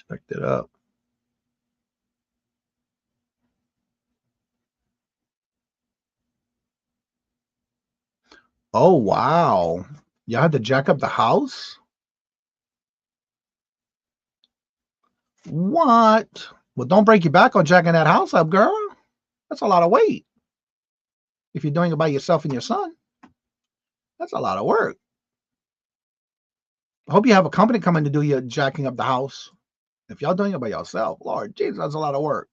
[SPEAKER 2] checked it up. Oh, wow. You had to jack up the house? What? Well, don't break your back on jacking that house up, girl. That's a lot of weight. If you're doing it by yourself and your son, that's a lot of work. I hope you have a company coming to do your jacking up the house. If y'all doing it by yourself, Lord Jesus, that's a lot of work.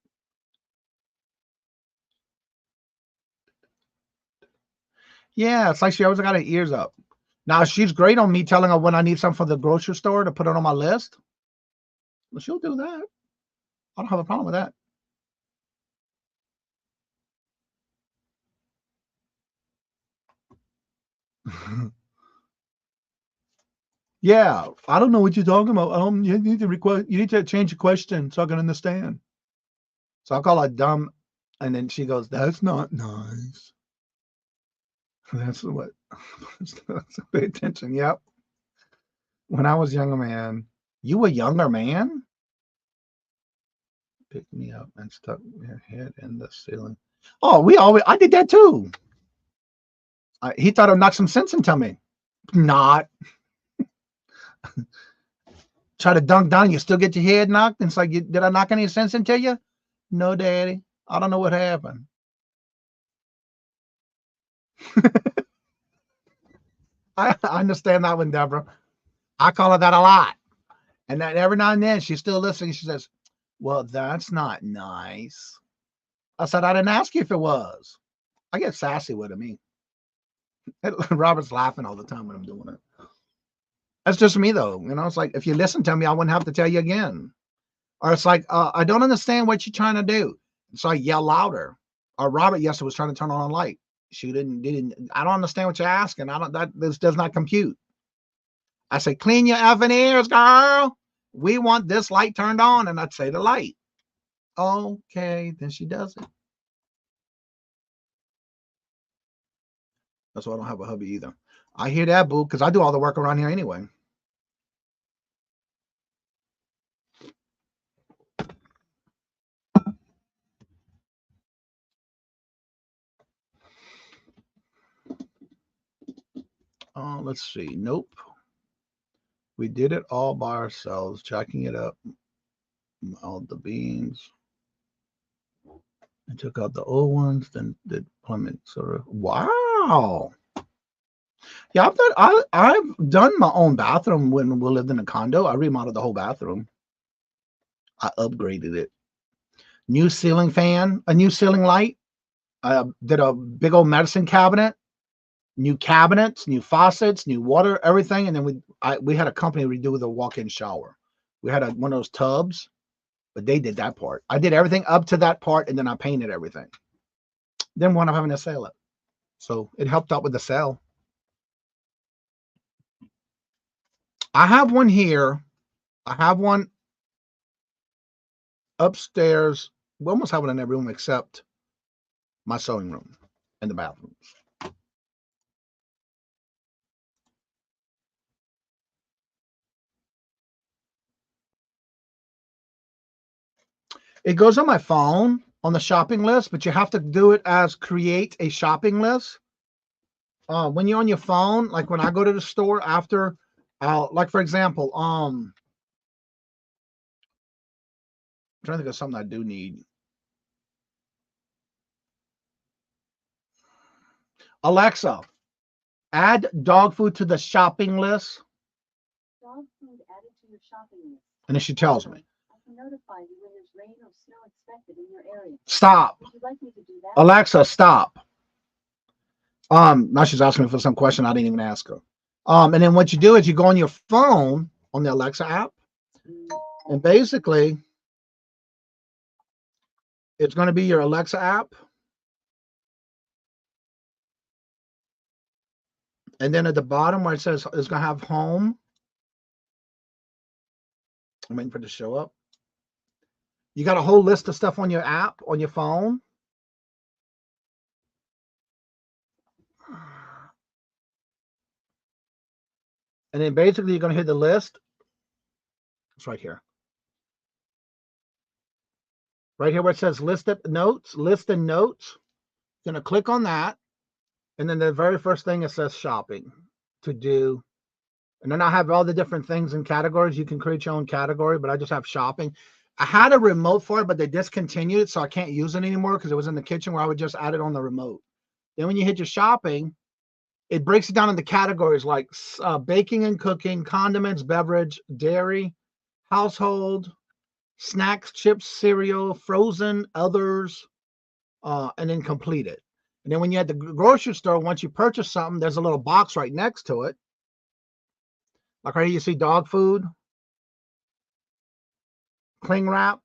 [SPEAKER 2] Yeah, it's like she always got her ears up. Now, she's great on me telling her when I need something for the grocery store to put it on my list. Well, she'll do that. I don't have a problem with that. Yeah, I don't know what you're talking about. You need to change your question so I can understand. So I call her dumb, and then she goes, "That's not nice." That's what. Pay attention. Yep. When I was younger, man, you a younger man. Pick me up and stuck your head in the ceiling. Oh, I did that too. He thought I'd knock some sense into me. Not. Try to dunk down, you still get your head knocked. And it's like, did I knock any sense into you? No, Daddy. I don't know what happened. I understand that one, Deborah. I call her that a lot. And then every now and then she's still listening. She says, "Well, that's not nice." I said, "I didn't ask you if it was." I get sassy with me. Robert's laughing all the time when I'm doing it. That's just me, though. It's like, if you listen to me, I wouldn't have to tell you again. Or it's like, I don't understand what you're trying to do. So I yell louder. Or Robert yesterday was trying to turn on a light. She didn't. I don't understand what you're asking. This does not compute. I say, "Clean your effing ears, girl. We want this light turned on." And I'd say the light. Okay, then she does it. That's why I don't have a hubby either. I hear that, boo, because I do all the work around here anyway. Let's see. Nope. We did it all by ourselves, jacking it up. All the beans. I took out the old ones, then did plumbing. Wow. Yeah, I've done my own bathroom when we lived in a condo. I remodeled the whole bathroom. I upgraded it. New ceiling fan, a new ceiling light. I did a big old medicine cabinet. New cabinets, new faucets, new water, everything. And then we had a company redo the walk-in shower. We had one of those tubs, but they did that part. I did everything up to that part, and then I painted everything. Then wound up having to sell it. So it helped out with the sale. I have one here. I have one upstairs. We almost have one in every room except my sewing room and the bathrooms. It goes on my phone on the shopping list, but you have to do it as create a shopping list. When you're on your phone, like when I go to the store after, like for example, I'm trying to think of something I do need. Alexa, add dog food to the shopping list.
[SPEAKER 9] Dog food added to your shopping list.
[SPEAKER 2] And then she tells me.
[SPEAKER 9] I can notify you when there's rain or snow expected in your area.
[SPEAKER 2] Stop.
[SPEAKER 9] Would you like me to do that?
[SPEAKER 2] Alexa, stop. Now she's asking me for some question I didn't even ask her. And then what you do is you go on your phone on the Alexa app, And basically, it's going to be your Alexa app. And then at the bottom where it says it's going to have home. I'm waiting for it to show up. You got a whole list of stuff on your app, on your phone. And then basically you're going to hit the list. It's right here. Right here where it says list and notes. You're going to click on that. And then the very first thing, it says shopping to do. And then I have all the different things in categories. You can create your own category, but I just have shopping. I had a remote for it, but they discontinued it, so I can't use it anymore because it was in the kitchen where I would just add it on the remote. Then when you hit your shopping, it breaks it down into categories like baking and cooking, condiments, beverage, dairy, household, snacks, chips, cereal, frozen, others, and then complete it. And then when you're at the grocery store, once you purchase something, there's a little box right next to it. Like right here, you see dog food, cling wrap.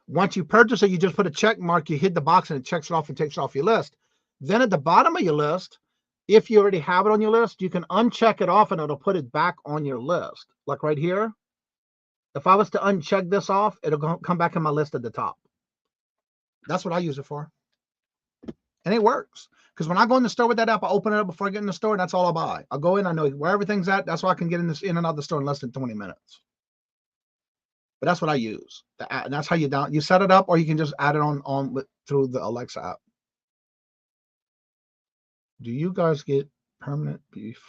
[SPEAKER 2] Once you purchase it, you just put a check mark, you hit the box and it checks it off and takes it off your list. Then at the bottom of your list, if you already have it on your list, you can uncheck it off and it'll put it back on your list. Like right here, if I was to uncheck this off, it'll come back in my list at the top. That's what I use it for. And it works. Because when I go in the store with that app, I open it up before I get in the store, and that's all I buy. I'll go in, I know where everything's at. That's why I can get in and out of the store in less than 20 minutes. But that's what I use. And that's how you set it up, or you can just add it on through the Alexa app. Do you guys get permanent beef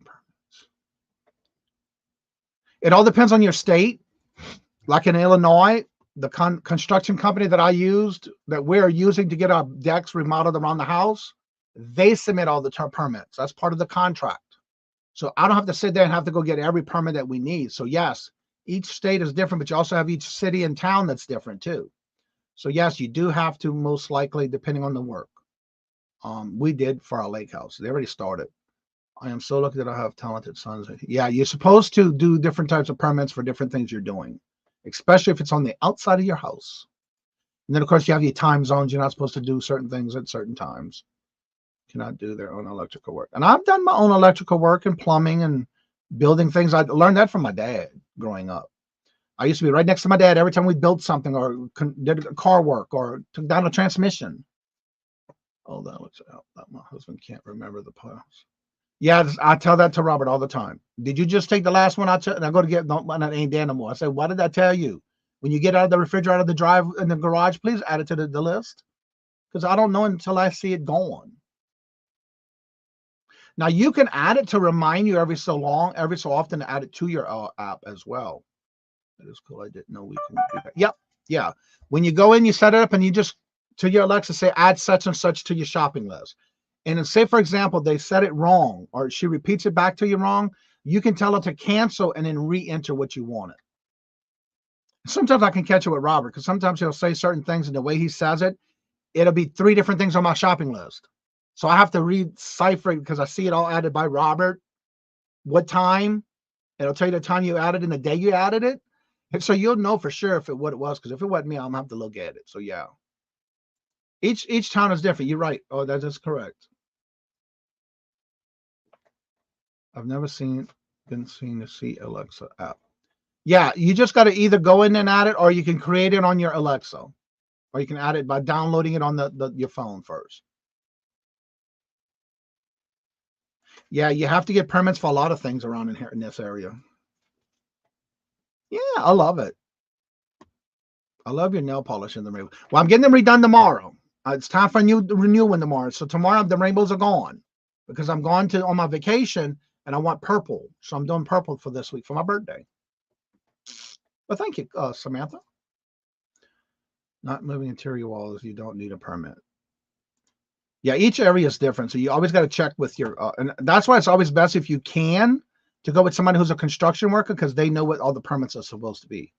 [SPEAKER 2] permits? It all depends on your state. Like in Illinois, the construction company that I used, that we're using to get our decks remodeled around the house, they submit all the permits. That's part of the contract. So I don't have to sit there and have to go get every permit that we need. So yes, each state is different, but you also have each city and town that's different too. So yes, you do have to, most likely, depending on the work. We did for our lake house. They already started. I am so lucky that I have talented sons. Yeah, you're supposed to do different types of permits for different things you're doing, especially if it's on the outside of your house. And then, of course, you have your time zones. You're not supposed to do certain things at certain times. Cannot do their own electrical work. And I've done my own electrical work and plumbing and building things. I learned that from my dad growing up. I used to be right next to my dad every time we built something or did car work or took down a transmission. Oh, that looks out. My husband can't remember the parts. Yeah, I tell that to Robert all the time. Did you just take the last one out? And I go to get, no, that ain't there no more. I say, what did I tell you? When you get out of the refrigerator, out of the drive in the garage, please add it to the list. Because I don't know until I see it gone. Now you can add it to remind you every so often to add it to your app as well. That is cool. I didn't know we can do that. Yep. Yeah. When you go in, you set it up and you just, to your Alexa, say, add such and such to your shopping list. And then say, for example, they said it wrong or she repeats it back to you wrong. You can tell it to cancel and then re-enter what you wanted. Sometimes I can catch it with Robert because sometimes he'll say certain things and the way he says it, it'll be 3 different things on my shopping list. So I have to re-cipher it because I see it all added by Robert. What time? It'll tell you the time you added and the day you added it. And so you'll know for sure what it was, because if it wasn't me, I'm going to have to look at it. So yeah. Each town is different. You're right. Oh, that is correct. I've never been seen to see Alexa app. Yeah, you just got to either go in and add it, or you can create it on your Alexa, or you can add it by downloading it on your phone first. Yeah, you have to get permits for a lot of things around in here in this area. Yeah, I love it. I love your nail polish in the rainbow. Well, I'm getting them redone tomorrow. It's time for a renewal one tomorrow. So tomorrow the rainbows are gone because I'm going on my vacation and I want purple. So I'm doing purple for this week for my birthday. Well, thank you, Samantha. Not moving interior walls, you don't need a permit. Yeah, each area is different. So you always got to check with your, and that's why it's always best if you can to go with somebody who's a construction worker, because they know what all the permits are supposed to be.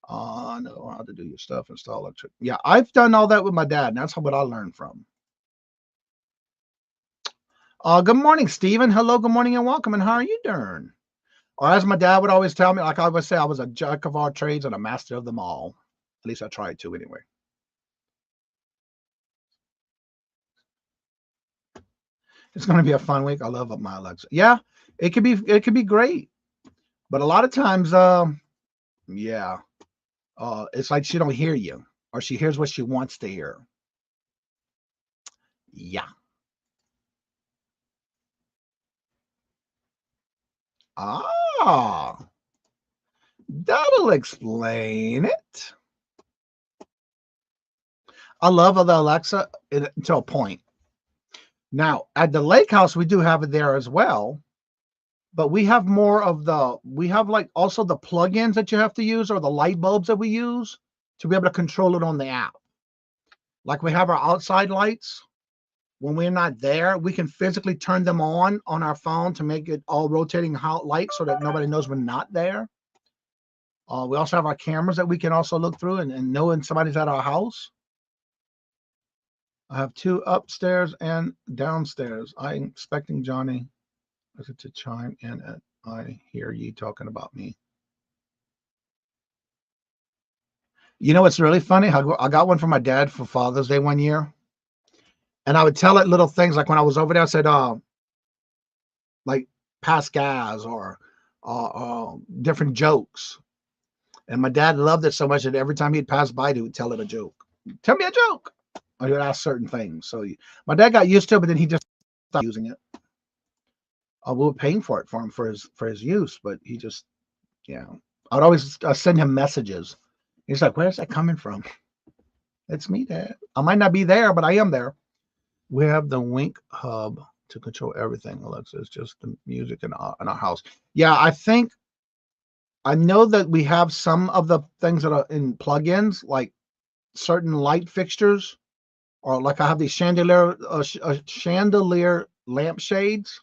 [SPEAKER 2] I know how to do your stuff, install electric. Yeah, I've done all that with my dad, and that's what I learned from. Good morning, Stephen. Hello, good morning, and welcome. And how are you doing? Or as my dad would always tell me, like I always say, I was a jack of all trades and a master of them all. At least I tried to anyway. It's going to be a fun week. I love my Alexa. Yeah, it could be great. But a lot of times, yeah, it's like she don't hear you, or she hears what she wants to hear. Yeah. Ah, that'll explain it. I love the Alexa until a point. Now, at the lake house, we do have it there as well, but we have more of we have like also the plugins that you have to use, or the light bulbs that we use to be able to control it on the app. Like we have our outside lights. When we're not there, we can physically turn them on our phone to make it all rotating lights so that nobody knows we're not there. We also have our cameras that we can also look through and know when somebody's at our house. I have 2 upstairs and downstairs. I'm expecting Johnny to chime in. I hear you talking about me. You know what's really funny? I got one from my dad for Father's Day one year. And I would tell it little things like when I was over there, I said, like past gas or different jokes. And my dad loved it so much that every time he'd pass by, he would tell it a joke. Tell me a joke. Or he would ask certain things. So my dad got used to it, but then he just stopped using it. We were paying for it for him for his use, but he just, yeah. I'd always send him messages. He's like, where's that coming from? It's me, Dad. I might not be there, but I am there. We have the Wink hub to control everything, Alexa. It's just the music in our house. Yeah, I know that we have some of the things that are in plugins, like certain light fixtures, or like I have these chandelier lampshades.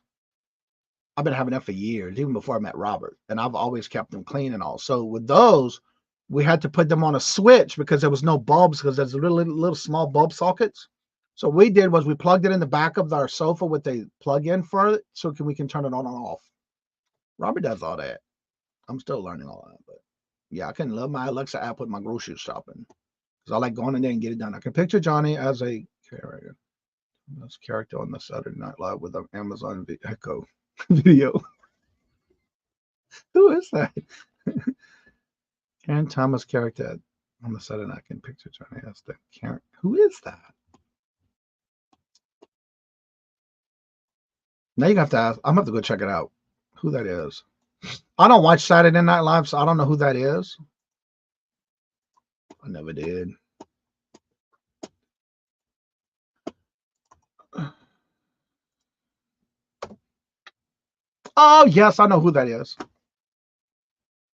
[SPEAKER 2] I've been having that for years, even before I met Robert, and I've always kept them clean and all. So with those, we had to put them on a switch because there was no bulbs, because there's little small bulb sockets. So what we did was we plugged it in the back of our sofa with a plug-in for it, so we can turn it on and off. Robert does all that. I'm still learning all that, but yeah, I can love my Alexa app with my grocery shopping because I like going in there and get it done. I can picture Johnny as a character on the Saturday Night Live with an Amazon Echo video. Who is that? Karen Thomas character on the Saturday Night. I can picture Johnny as the Karen. Who is that? Now you have to ask. I'm gonna have to go check it out. Who that is? I don't watch Saturday Night Live, so I don't know who that is. I never did. Oh yes, I know who that is.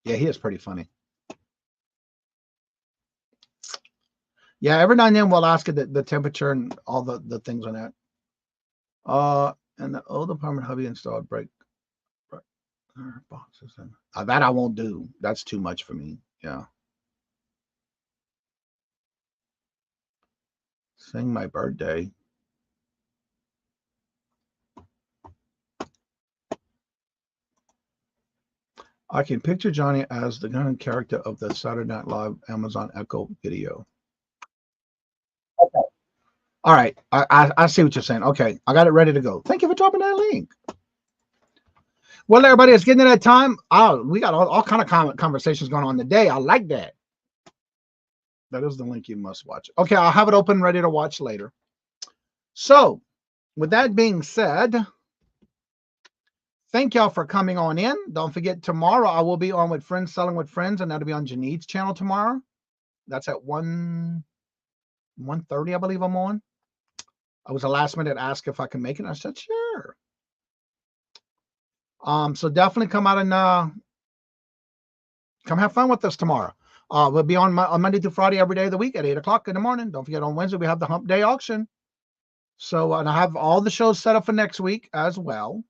[SPEAKER 2] Yeah, he is pretty funny. Yeah, every now and then we'll ask it the temperature and all the things on that. And the old apartment hubby installed brake boxes. And that I won't do. That's too much for me. Yeah. Sing my birthday. I can picture Johnny as the gun character of the Saturday Night Live Amazon Echo video. Okay. All right. I see what you're saying. Okay. I got it ready to go. Thank you for dropping that link. Well, everybody, it's getting to that time. We got all kind of conversations going on today. I like that. That is the link you must watch. Okay. I'll have it open, ready to watch later. So with that being said, thank y'all for coming on in. Don't forget, tomorrow I will be on with Friends Selling with Friends, and that'll be on Janine's channel tomorrow. That's at 1:30, I believe I'm on. I was a last minute ask if I can make it. I said, sure. So definitely come out and come have fun with us tomorrow. We'll be on Monday through Friday every day of the week at 8 o'clock in the morning. Don't forget, on Wednesday we have the Hump Day auction. So, and I have all the shows set up for next week as well.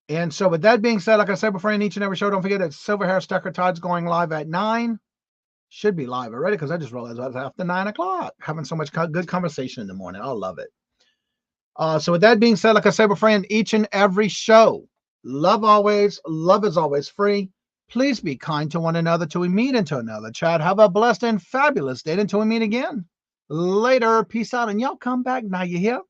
[SPEAKER 2] And so with that being said, like I said before, in each and every show, don't forget that Silver Hair Stacker Todd's going live at 9. Should be live already because I just realized I was after 9 o'clock. Having so much good conversation in the morning. I love it. So with that being said, like I said before, in each and every show, Love always. Love is always free. Please be kind to one another till we meet into another chat. Have a blessed and fabulous day until we meet again. Later. Peace out. And y'all come back now. You hear?